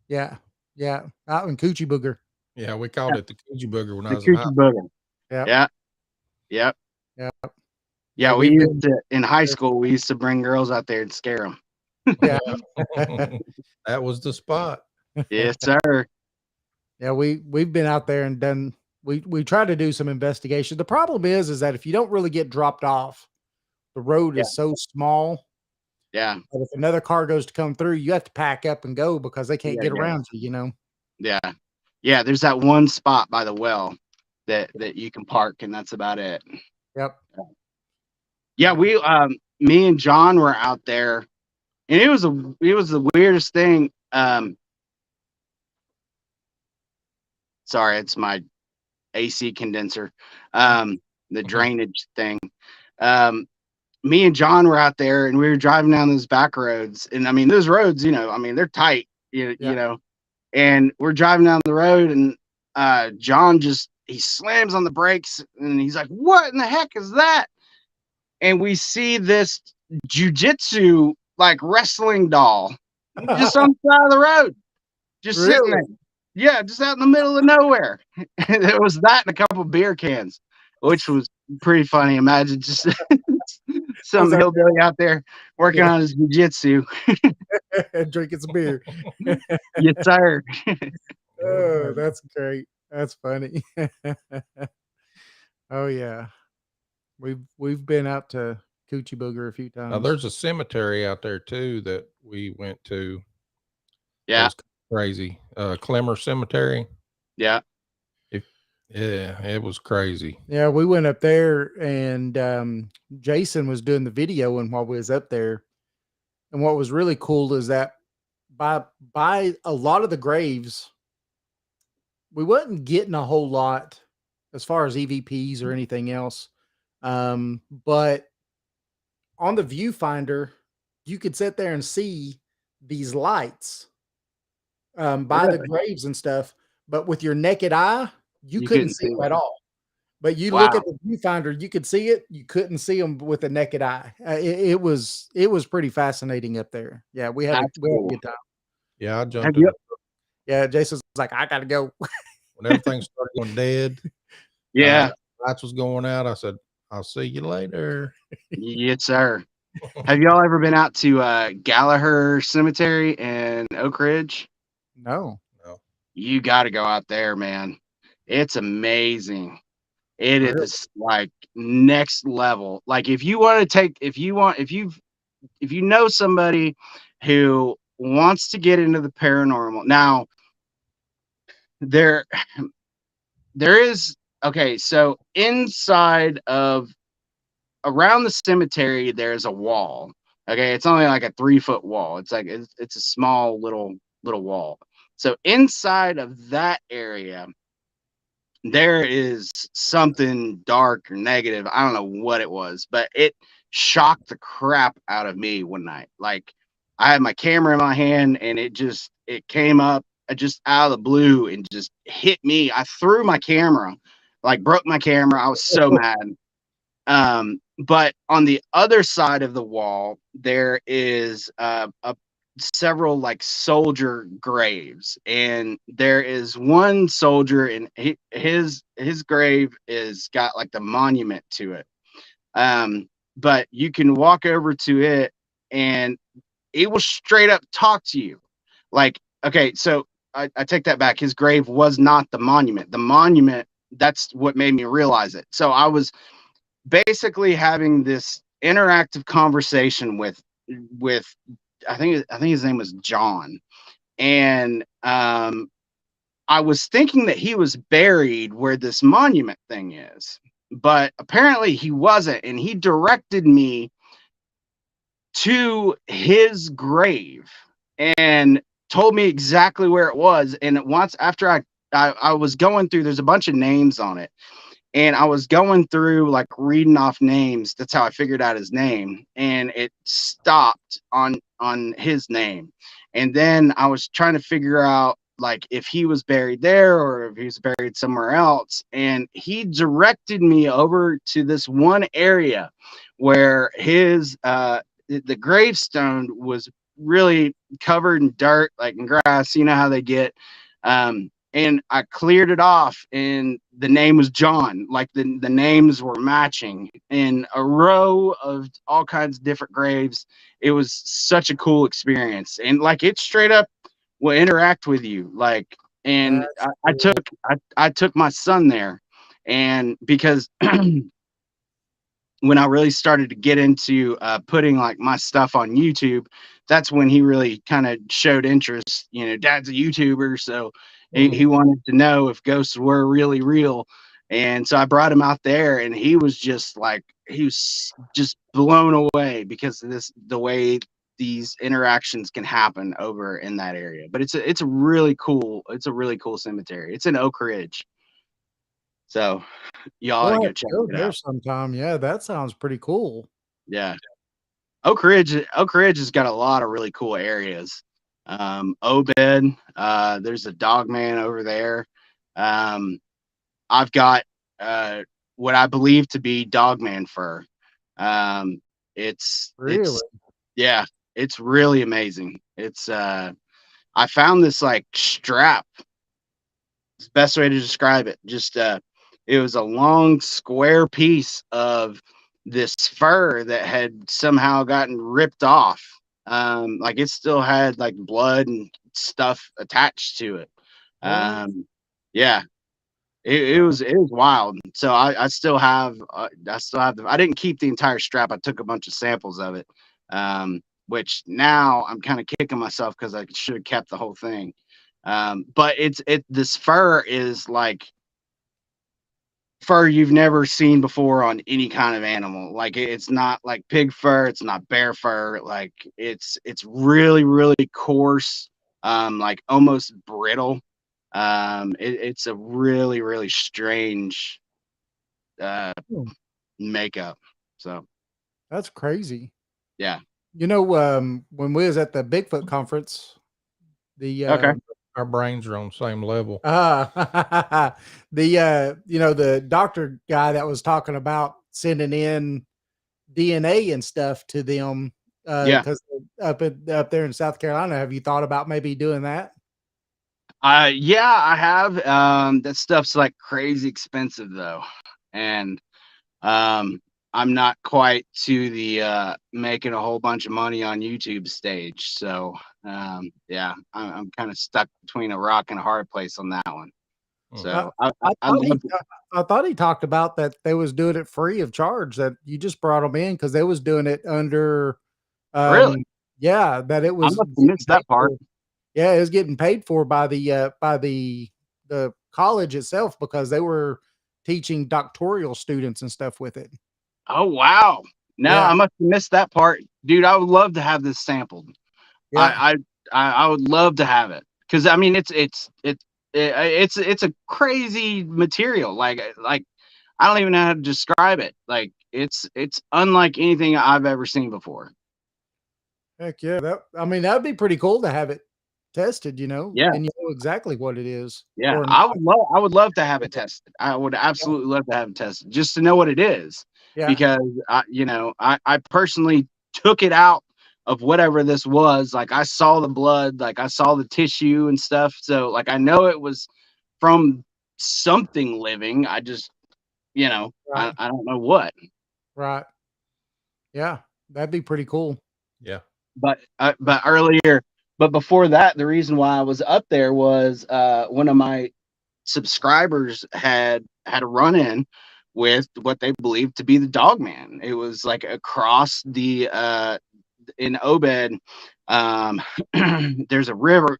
Yeah, out in Coochie Booger. Yeah, we called it the Coochie Booger when I was Coochie Booger. Yep. Yeah, we used to, in high school, we used to bring girls out there and scare them. Yeah. That was the spot. Yes, sir. Yeah, we've been out there and done. We try to do some investigation. The problem is that if you don't really get dropped off, the road is so small Yeah. But if another car goes to come through, you have to pack up and go because they can't get around you, you know? Yeah. Yeah. There's that one spot by the well that you can park, and that's about it. Yep. Yeah. Me and John were out there, and it was the weirdest thing. Sorry, it's my AC condenser, the drainage thing. Um, Me and John were out there, and we were driving down those back roads, and I mean, those roads, they're tight, Yeah. and we're driving down the road, and John he slams on the brakes, and he's like, "What in the heck is that?" And we see this jujitsu like wrestling doll just on the side of the road, just sitting there. Really? Yeah, just out in the middle of nowhere. And it was that and a couple beer cans, which was pretty funny. Imagine just some that- hillbilly out there working Yeah. on his jiu-jitsu. Drinking some beer. Yes, sir. Oh, that's great. That's funny. Oh yeah. We've been out to Coochie Booger a few times. Now there's a cemetery out there too that we went to. It Yeah, was crazy. Clemmer Cemetery. yeah. Yeah, it was crazy. Yeah, we went up there, and Jason was doing the video, and while we was up there, and what was really cool is that by a lot of the graves, we wasn't getting a whole lot as far as EVPs or anything else. But on the viewfinder, you could sit there and see these lights by the graves and stuff, but with your naked eye, you couldn't see them at all. But you look at the viewfinder, you could see it. You couldn't see them with the naked eye. It was pretty fascinating up there. Yeah, we had a good time. Yeah, I jumped in. Yeah, Jason's like, I gotta go. When everything started going dead. Yeah. Lights was going out. I said, I'll see you later. Yes, sir. Have y'all ever been out to Gallagher Cemetery in Oak Ridge? No. You got to go out there, man. It's amazing. It is like next level. Like if you know somebody who wants to get into the paranormal. Now there is, okay, so inside of around the cemetery there's a wall. Okay, it's only like a 3-foot wall. It's like it's a small little wall. So inside of that area there is something dark or negative. I don't know what it was, but it shocked the crap out of me one night. Like I had my camera in my hand, and it came up just out of the blue and just hit me. I threw my camera, like broke my camera. I was so mad. But on the other side of the wall, there is several like soldier graves, and there is one soldier, and his grave is got like the monument to it. But you can walk over to it, and it will straight up talk to you. Like, okay, so I take that back. His grave was not the monument. The monument, that's what made me realize it. So I was basically having this interactive conversation with I think his name was John, and I was thinking that he was buried where this monument thing is, but apparently he wasn't, and he directed me to his grave and told me exactly where it was. And once after I was going through, there's a bunch of names on it. And I was going through like reading off names. That's how I figured out his name. And it stopped on his name. And then I was trying to figure out like if he was buried there or if he was buried somewhere else. And he directed me over to this one area where his the gravestone was really covered in dirt, like in grass. You know how they get. And I cleared it off, and the name was John. Like the names were matching in a row of all kinds of different graves. It was such a cool experience, and like it straight up will interact with you. Like, and I took my son there, and because when I really started to get into putting like my stuff on YouTube, that's when he really kind of showed interest. You know, Dad's a YouTuber, so he wanted to know if ghosts were really real. And so I brought him out there, and he was just like, he was just blown away because of the way these interactions can happen over in that area. But it's a really cool cemetery. It's in Oak Ridge, so you ought We'll to have go to check go it there out. sometime. Yeah, that sounds pretty cool. Yeah. Oak Ridge has got a lot of really cool areas. Obed, there's a dog man over there. I've got what I believe to be dogman fur. It's Really? yeah, it's really amazing. It's I found this like strap. It's the best way to describe it. Just it was a long square piece of this fur that had somehow gotten ripped off. Like it still had like blood and stuff attached to it. What? Yeah, it was wild. So I still have I didn't keep the entire strap. I took a bunch of samples of it. Which now I'm kind of kicking myself because I should have kept the whole thing. But this fur is like fur you've never seen before on any kind of animal. Like it's not like pig fur, it's not bear fur. Like it's really really coarse, like almost brittle. It's a really really strange Hmm, makeup. So that's crazy. yeah. You know, when we was at the Bigfoot conference, the Okay. Our brains are on the same level. you know, the doctor guy that was talking about sending in DNA and stuff to them, Yeah. because up there in South Carolina, have you thought about maybe doing that? Yeah, I have. That stuff's like crazy expensive though. And um I'm not quite to the making a whole bunch of money on YouTube stage. So yeah, I'm kind of stuck between a rock and a hard place on that one. I, So I I thought love I thought he talked about that they was doing it free of charge, that you just brought them in because they was doing it under, really. yeah, that it I was must have getting missed paid that part. for. Yeah, it was getting paid for by the college itself because they were teaching doctoral students and stuff with it. Oh wow. No, Yeah, I must have missed that part. Dude, I would love to have this sampled. yeah, I would love to have it because I mean it's a crazy material. Like I don't even know how to describe it. Like it's unlike anything I've ever seen before. heck yeah. That, I mean, that'd be pretty cool to have it tested, you know, Yeah, and you know exactly what it is yeah. or not. I would love to have it tested. I would absolutely love to have it tested just to know what it is Yeah, because I personally took it out of whatever this was. Like I saw the blood, like I saw the tissue and stuff. So like I know it was from something living. I just, right, I don't know what. right. Yeah, that'd be pretty cool. Yeah. But earlier, but before that, the reason why I was up there was one of my subscribers had a run in with what they believed to be the dog man. It was like across the in Obed, um, there's a river.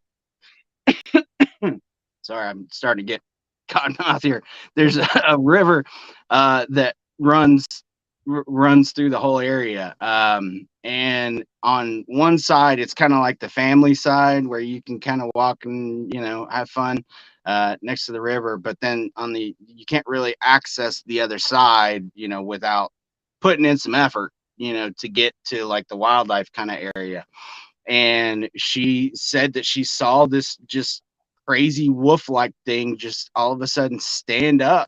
Sorry, I'm starting to get cotton mouth here. There's a river that runs through the whole area. And on one side, it's kind of like the family side where you can kind of walk and have fun next to the river. But then you can't really access the other side, without putting in some effort, to get to like the wildlife kind of area. And she said that she saw this just crazy wolf like thing just all of a sudden stand up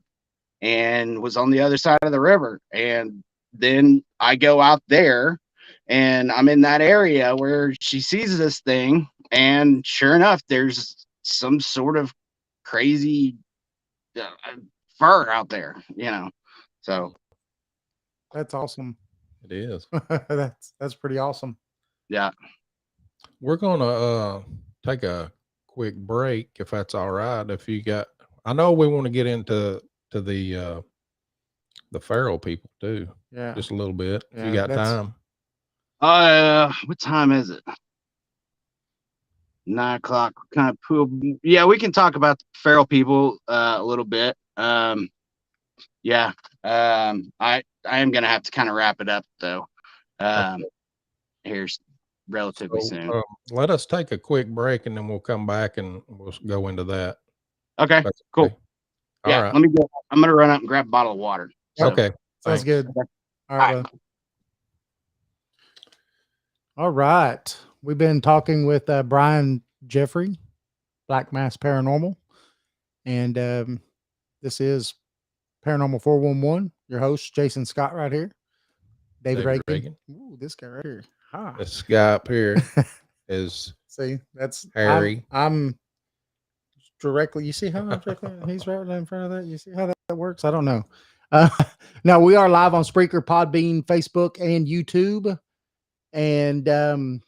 and was on the other side of the river. And then I go out there and I'm in that area where she sees this thing. And sure enough, there's some sort of crazy uh, fur out there, So, That's awesome. It is. That's pretty awesome. yeah. We're gonna take a quick break if that's all right. If you got, I know we want to get into the the feral people too, Yeah. just a little bit if Yeah, you got that's- time. What time is it? 9 o'clock. Kind of pool. Yeah, we can talk about the feral people a little bit. Yeah. I am gonna have to kind of wrap it up though. Here's relatively So, soon. let us take a quick break and then we'll come back and we'll go into that. Okay, That's cool. okay. All Yeah, right. let me go. I'm gonna run up and grab a bottle of water. So, Okay. Sounds Thanks. good. Okay. All right. All bud. All right. We've been talking with Brian Jeffrey, Black Mass Paranormal. And this is Paranormal 411. Your host, Jason Scott, right here. David Reagan. Ooh, this guy right here. Hi. This guy up here is See, that's Harry. I'm directly. You see how I'm directly? He's right in front of that. You see how that works? I don't know. Now we are live on Spreaker, Podbean, Facebook, and YouTube, and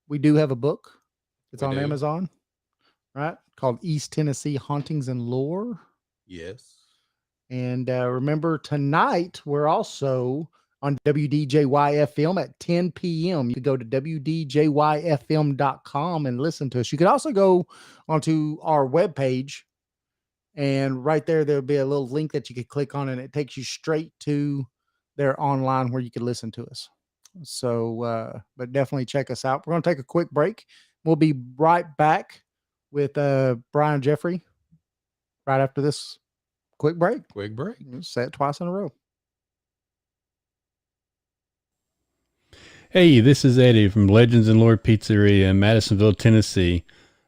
we do have a book. It's on Amazon, right? Called East Tennessee Hauntings and Lore. Yes. And remember, tonight we're also on WDJY FM at 10 p.m. You can go to WDJYFM.com and listen to us. You can also go onto our webpage, and right there'll be a little link that you could click on, and it takes you straight to their online where you can listen to us. So, but definitely check us out. We're going to take a quick break. We'll be right back with Brian Jeffrey right after this quick break. Quick break. Say it twice in a row. Hey, this is Eddie from Legends and Lore Pizzeria in Madisonville, Tennessee.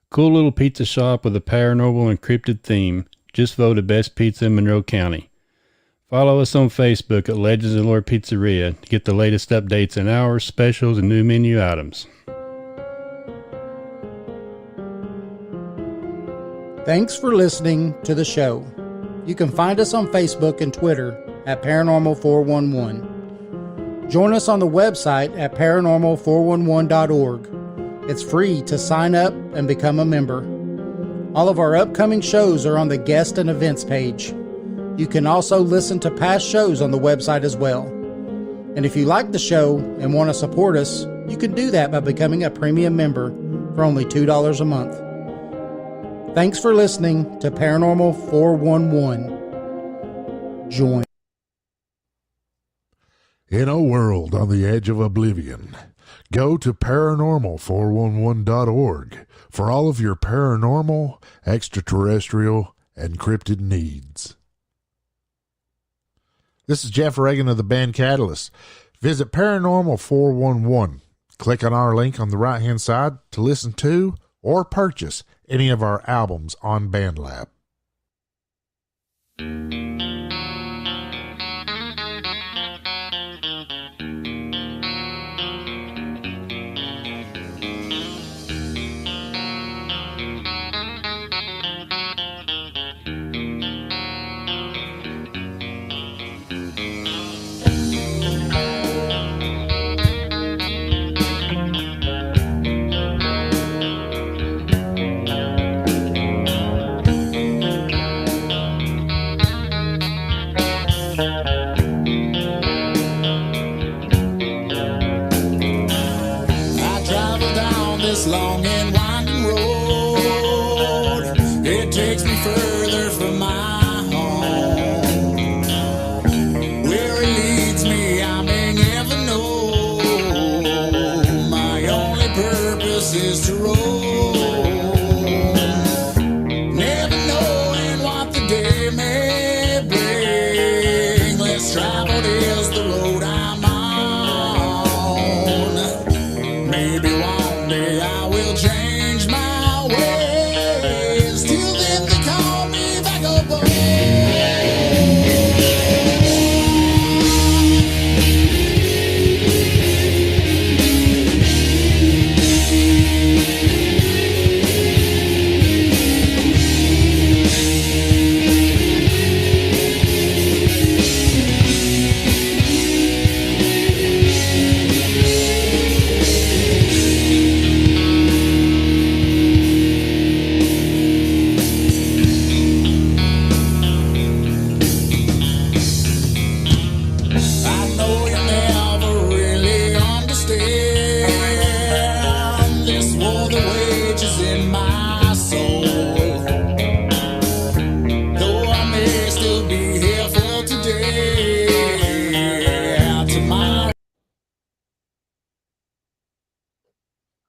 Cool little pizza shop with a paranormal and cryptid theme. Just voted best pizza in Monroe County. Follow us on Facebook at Legends and Lore Pizzeria to get the latest updates and hours, specials, and new menu items. Thanks for listening to the show. You can find us on Facebook and Twitter at Paranormal 411. Join us on the website at paranormal411.org. It's free to sign up and become a member. All of our upcoming shows are on the guest and events page. You can also listen to past shows on the website as well. And if you like the show and want to support us, you can do that by becoming a premium member for only $2 a month. Thanks for listening to Paranormal 411. Join. In a world on the edge of oblivion, go to paranormal411.org for all of your paranormal, extraterrestrial, and cryptid needs. This is Jeff Reagan of the band Catalyst. Visit Paranormal 411. Click on our link on the right-hand side to listen to or purchase any of our albums on BandLab.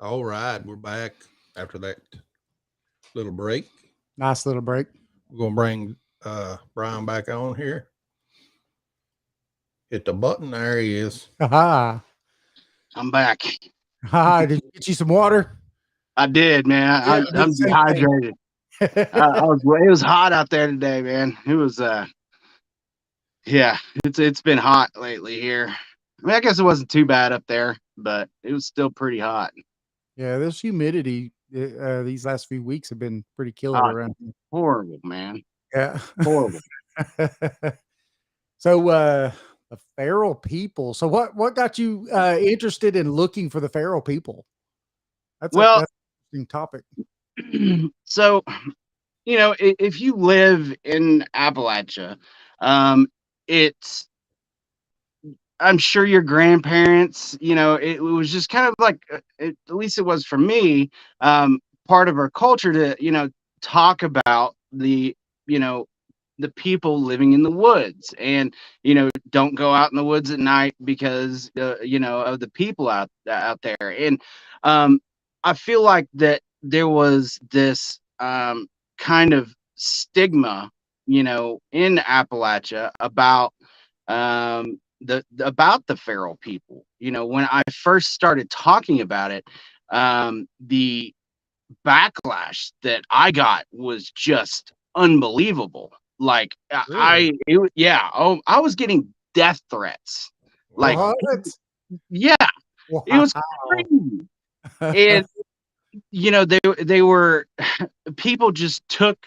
All right, we're back after that little break. Nice little break. We're gonna bring Brian back on here. Hit the button. There he is. Ha I'm back. ha. Did you get you some water? I did, man. Yeah, I did I'm the same dehydrated. It was hot out there today, man. It was yeah, it's been hot lately here. I mean, I guess it wasn't too bad up there, but it was still pretty hot. Yeah, this humidity these last few weeks have been pretty killer Oh, around here. horrible, man. Yeah. Horrible. So the feral people. So what got you interested in looking for the feral people? That's Well, that's an interesting topic. so if you live in Appalachia, it's I'm sure your grandparents, it was just kind of like, at least it was for me, part of our culture to, talk about you know, the people living in the woods and, don't go out in the woods at night because, of the people out there. And I feel like that there was this kind of stigma, in Appalachia about about the feral people. When I first started talking about it, the backlash that I got was just unbelievable. Like yeah, oh, I was getting death threats. Like, What? yeah, it was crazy. And they were people just took,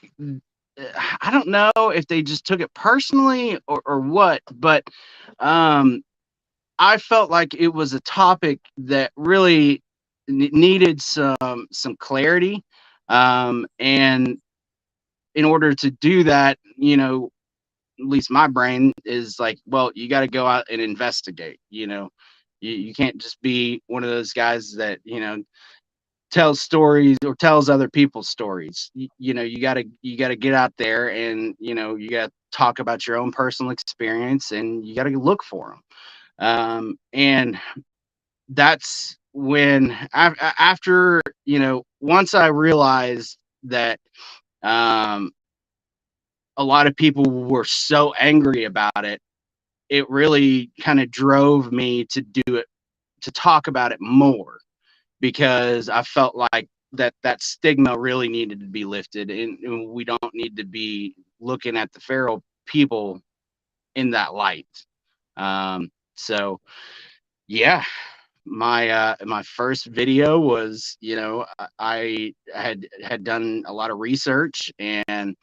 I don't know if they just took it personally or what, but I felt like it was a topic that really needed some clarity, and in order to do that, at least my brain is like, well, you got to go out and investigate. You can't just be one of those guys that tells stories or tells other people's stories. You gotta get out there and you gotta talk about your own personal experience, and you gotta look for them. And that's when after once I realized that um a lot of people were so angry about it, it really kind of drove me to do it, to talk about it more, because I felt like that stigma really needed to be lifted, and we don't need to be looking at the feral people in that light. So yeah, my first video was, I had done a lot of research and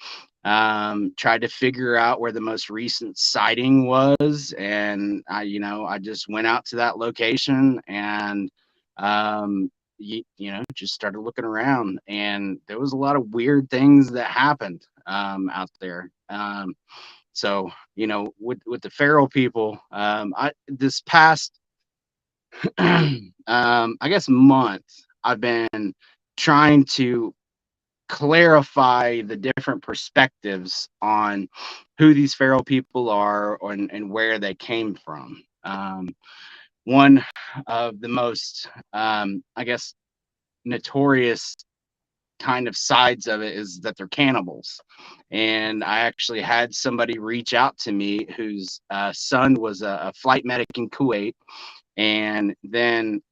tried to figure out where the most recent sighting was, and I just went out to that location and just started looking around, and there was a lot of weird things that happened out there. So with the feral people, I this past I guess month, I've been trying to clarify the different perspectives on who these feral people are, and where they came from. One of the most, I guess, notorious kind of sides of it is that they're cannibals. And I actually had somebody reach out to me whose son was a flight medic in Kuwait, and then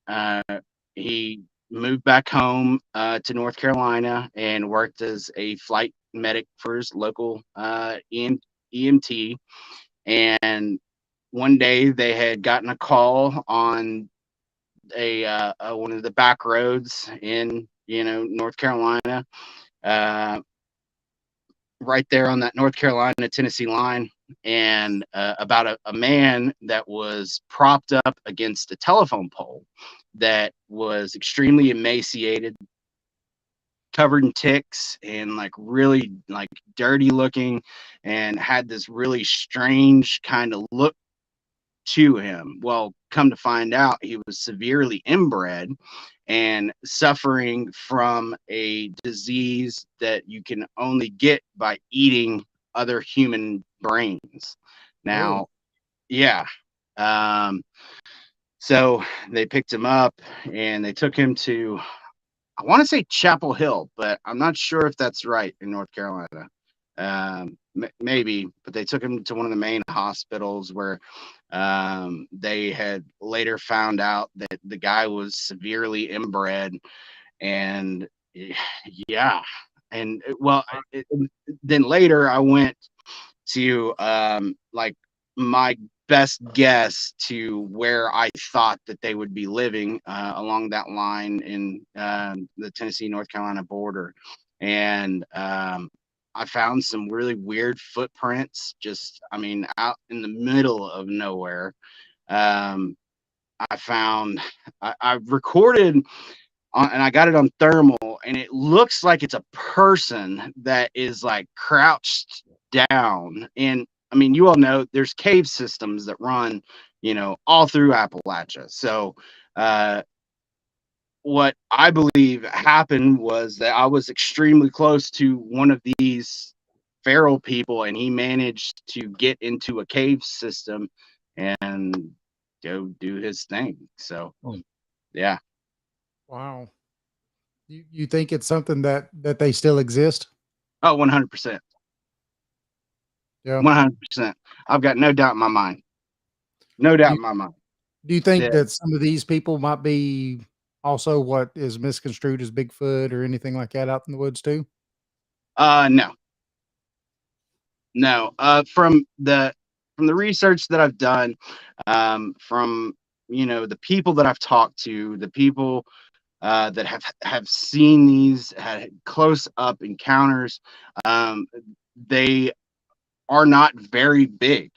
he moved back home to North Carolina and worked as a flight medic for his local EMT. And one day they had gotten a call on a one of the back roads in North Carolina, uh, right there on that North Carolina Tennessee line, and about a man that was propped up against a telephone pole that was extremely emaciated, covered in ticks, and like really like dirty looking, and had this really strange kind of look to him. Well, come to find out, he was severely inbred and suffering from a disease that you can only get by eating other human brains. Now, yeah. So they picked him up and they took him to, I want to say Chapel Hill, but I'm not sure if that's right in North Carolina. Maybe, but they took him to one of the main hospitals where they had later found out that the guy was severely inbred. And yeah, and well, then later I went to like my best guess to where I thought that they would be living along that line in the Tennessee North Carolina border, and I found some really weird footprints, just I mean out in the middle of nowhere. um I found I recorded and I got it on thermal, and it looks like it's a person that is like crouched down. And I mean, you all know there's cave systems that run, all through Appalachia. So, what I believe happened was that I was extremely close to one of these feral people, and he managed to get into a cave system and go do his thing. So, yeah. Wow. You think it's something that they still exist? Oh, 100%. Yeah. 100%. I've got no doubt in my mind. No doubt in my mind. Do you think Yeah. that some of these people might be also what is misconstrued as Bigfoot or anything like that out in the woods too? No. No. From the research that I've done, from the people that I've talked to, the people that have seen these, had close up encounters, they are not very big.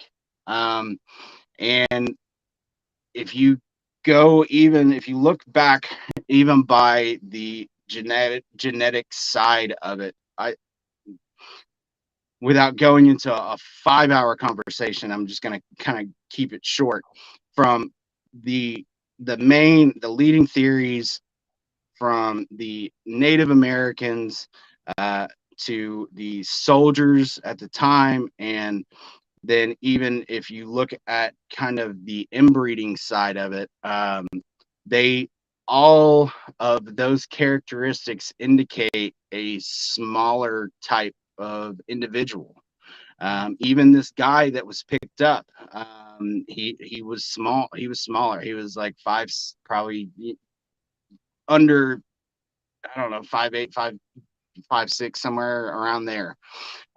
And if you if you look back even by the genetic side of it, without going into a 5-hour conversation, I'm just going to kind of keep it short. From the leading theories from the Native Americans to the soldiers at the time, and then even if you look at kind of the inbreeding side of it, they all of those characteristics indicate a smaller type of individual. Even this guy that was picked up, he was small. He was smaller. He was like probably under, I don't know, 5'8", 5'6", somewhere around there.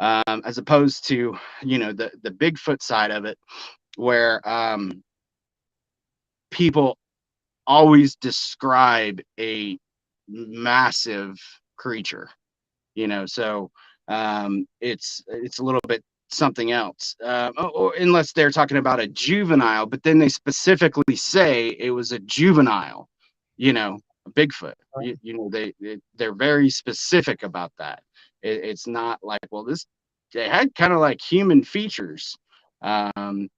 As opposed to the Bigfoot side of it, where people always describe a massive creature, so it's a little bit something else, or unless they're talking about a juvenile, but then they specifically say it was a juvenile, a Bigfoot. They're very specific about that. It's not like, well, they had kind of like human features. Even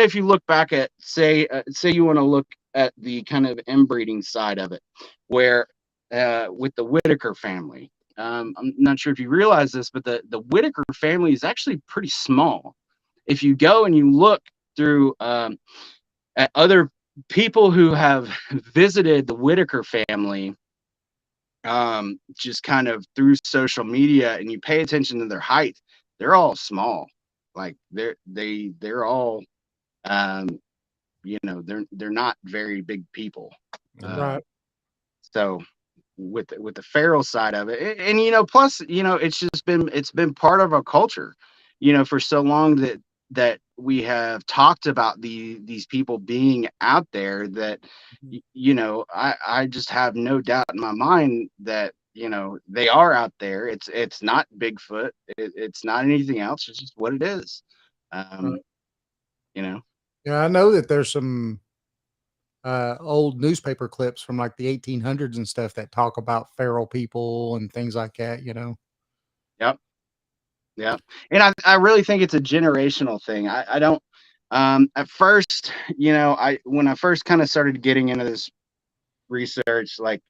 if you look back at say you want to look at the kind of inbreeding side of it, where with the Whitaker family, I'm not sure if you realize this, but the Whitaker family is actually pretty small. If you go and you look through at other people who have visited the Whitaker family, just kind of through social media, and you pay attention to their height, they're all small. Like they're all, they're not very big people. Right. So with the feral side of it, and plus it's been part of our culture, for so long that we have talked about these people being out there, that I just have no doubt in my mind that they are out there. It's not Bigfoot. It's not anything else. It's just what it is. Right. you know Yeah, I know that there's some old newspaper clips from like the 1800s and stuff that talk about feral people and things like that, Yep. Yeah. And I really think it's a generational thing. I don't, at first, when I first kind of started getting into this research, like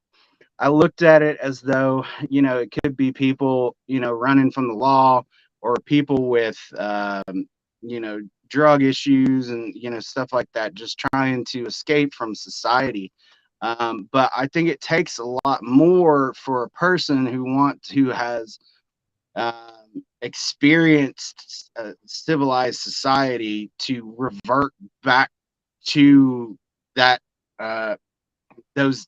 I looked at it as though, it could be people, running from the law, or people with, you know, drug issues and stuff like that, just trying to escape from society. But I think it takes a lot more for a person who has experienced civilized society to revert back to that those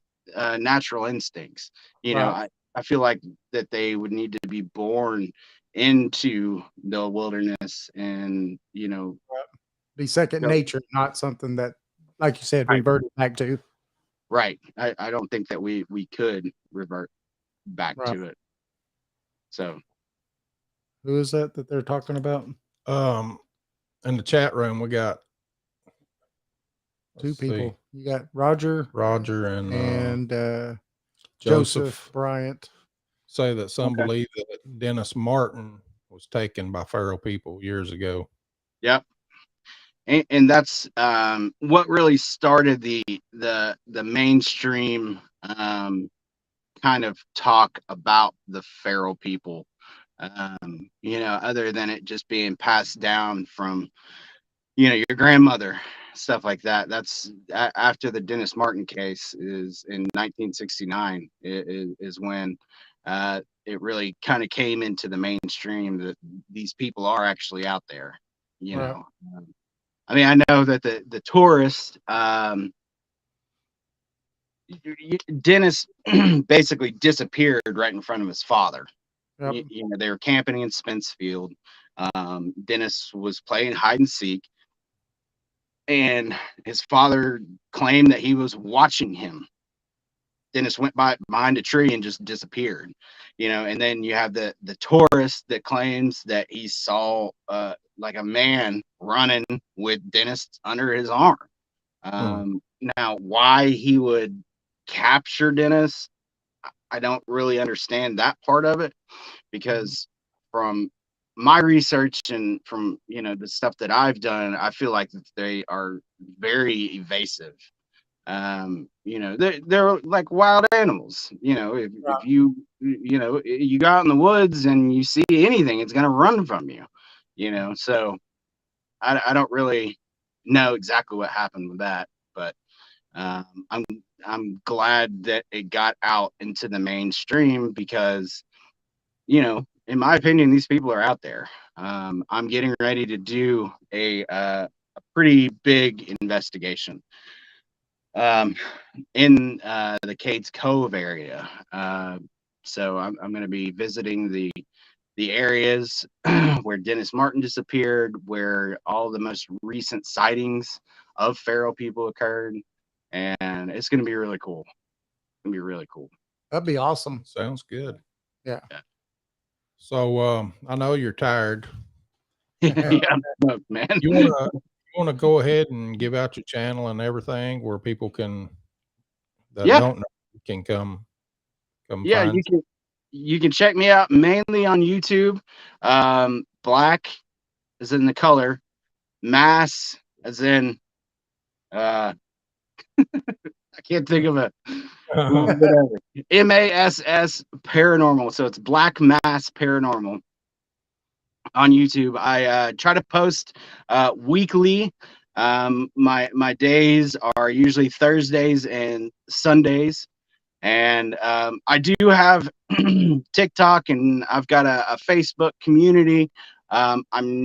natural instincts. Right. I feel like that they would need to be born into the wilderness and Be second go- nature, not something that, like you said, right, reverted back to. right. I don't think that we could revert back Right. to it. So Who is that they're talking about? In the chat room, we got Two let's see, people. You got Roger Roger and and Joseph Joseph Bryant. say that some Okay. believe that Dennis Martin was taken by feral people years ago. yep. And that's what really started the mainstream kind of talk about the feral people. Other than it just being passed down from your grandmother, stuff like that. That's after the Dennis Martin case is in 1969 is when it really kind of came into the mainstream that these people are actually out there. Right. I mean, I know that the tourists, Dennis basically disappeared right in front of his father. Yep. They were camping in Spencefield. Dennis was playing hide and seek, and his father claimed that he was watching him. Dennis went behind a tree and just disappeared. And then you have the tourist that claims that he saw like a man running with Dennis under his arm. Now, why he would capture Dennis, I don't really understand that part of it, because from my research and from the stuff that I've done, I feel like that they are very evasive. They're like wild animals. If you go out in the woods and you see anything, it's gonna run from you. So I don't really know exactly what happened with that, but I'm glad that it got out into the mainstream because in my opinion, these people are out there. I'm getting ready to do a pretty big investigation in the Cades Cove area. So I'm going to be visiting the areas where Dennis Martin disappeared, where all the most recent sightings of feral people occurred, and it's going to be really cool. It's going to be really cool. That'd be awesome. Sounds good. Yeah. So I know you're tired. Yeah, man. You want to go ahead and give out your channel and everything where people can don't know can come Yeah, find. you can check me out mainly on YouTube. Black as in the color, Mass as in I can't think of it. Whatever. MASS Paranormal. So it's Black Mass Paranormal on YouTube. I try to post weekly. My days are usually Thursdays and Sundays. And I do have TikTok, and I've got a Facebook community. I'm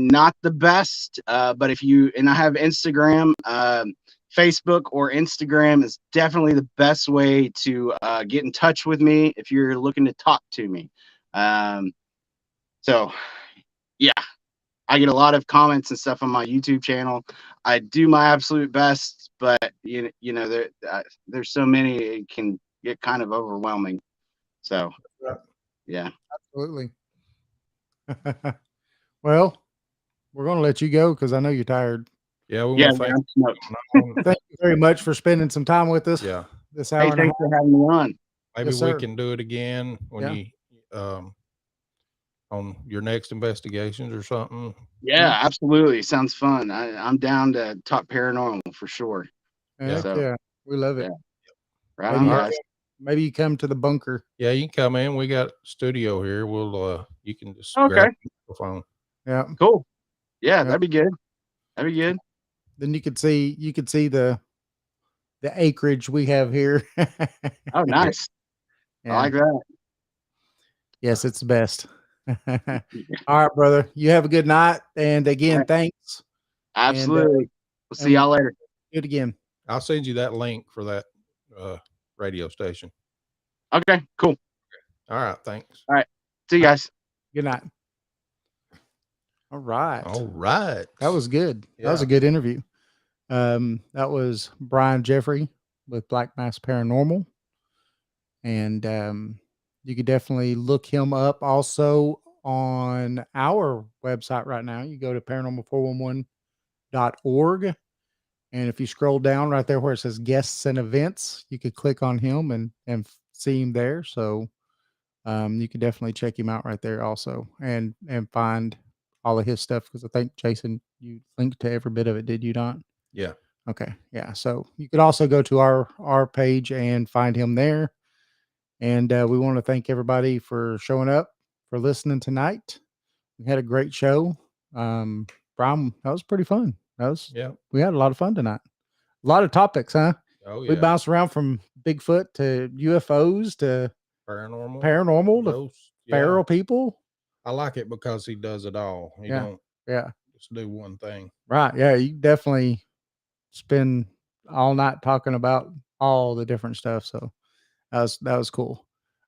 not the best, but and I have Instagram. Facebook or Instagram is definitely the best way to get in touch with me if you're looking to talk to me. So, yeah, I get a lot of comments and stuff on my YouTube channel. I do my absolute best, but there's so many, it can get kind of overwhelming. So, yeah. Absolutely. Well, we're going to let you go because I know you're tired. Yeah, we Yeah, want to thank man. Thank you very much for spending some time with us. Yeah. This Hey, hour and a half. thanks for having me on. Maybe Yes, we sir. can do it again when you on your next investigations or something. Yeah, absolutely. Sounds fun. I'm down to talk paranormal for sure. Heck So, yeah. We love it. yeah. Right Maybe, on, guys. maybe you come to the bunker. Yeah, you can come in. We got studio here. We'll you can just Okay. grab the microphone. Yeah. Cool. Yeah, that'd be good. That'd be good. Then you could see the acreage we have here. Oh, nice. I Yeah. like that. Yes, it's the best. All right, brother. You have a good night. And again, Right. thanks. Absolutely. We'll see y'all later. Do it again. I'll send you that link for that radio station. Okay, cool. All right. Thanks. All right. See you guys. Good night. All right. All right. That was good. That was a Yeah. good interview. That was Brian Jeffrey with Black Mass Paranormal. And you could definitely look him up also on our website right now. You go to paranormal411.org. And if you scroll down right there where it says guests and events, you could click on him and see him there. So you can definitely check him out right there also and find all of his stuff. Because I think, Jason, you linked to every bit of it, did you not? Yeah. Okay. Yeah. So you could also go to our page and find him there. And we want to thank everybody for showing up, for listening tonight. We had a great show. Brian, that was pretty fun. We had a lot of fun tonight. A lot of topics, huh? Oh, yeah. We bounced around from Bigfoot to UFOs to paranormal to ghosts. feral people. I like it because he does it all. He Yeah. don't Yeah. just do one thing. Right. Yeah. You definitely spend all night talking about all the different stuff. So that was cool.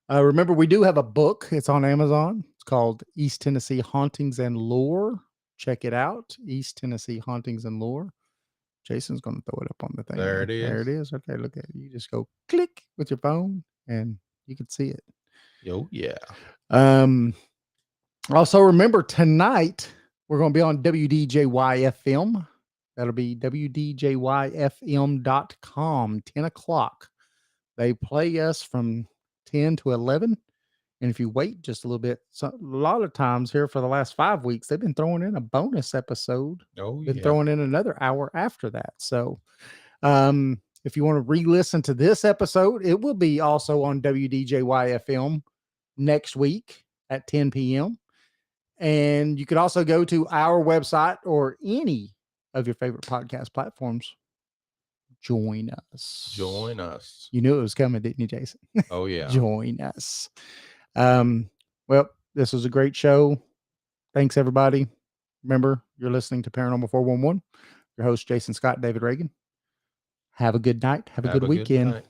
Remember, we do have a book. It's on Amazon. It's called East Tennessee Hauntings and Lore. Check it out. East Tennessee Hauntings and Lore. Jason's going to throw it up on the thing. There it There it is. Okay, look at it. You just go click with your phone and you can see it. Oh, yeah. Also, remember, tonight we're going to be on WDJY-FM. That'll be WDJYFM.com, 10 o'clock. They play us from 10 to 11. And if you wait just a little bit, a lot of times here for the last 5 weeks, they've been throwing in a bonus episode. Oh, Been yeah. throwing in another hour after that. So if you want to re-listen to this episode, it will be also on WDJY-FM next week at 10 p.m. And you could also go to our website or any of your favorite podcast platforms. Join us. Join us. You knew it was coming, didn't you, Jason? Oh, yeah. Join us. Well, this was a great show. Thanks, everybody. Remember, you're listening to Paranormal 411. Your host, Jason Scott, David Reagan. Have a good night. Have a good weekend. Night.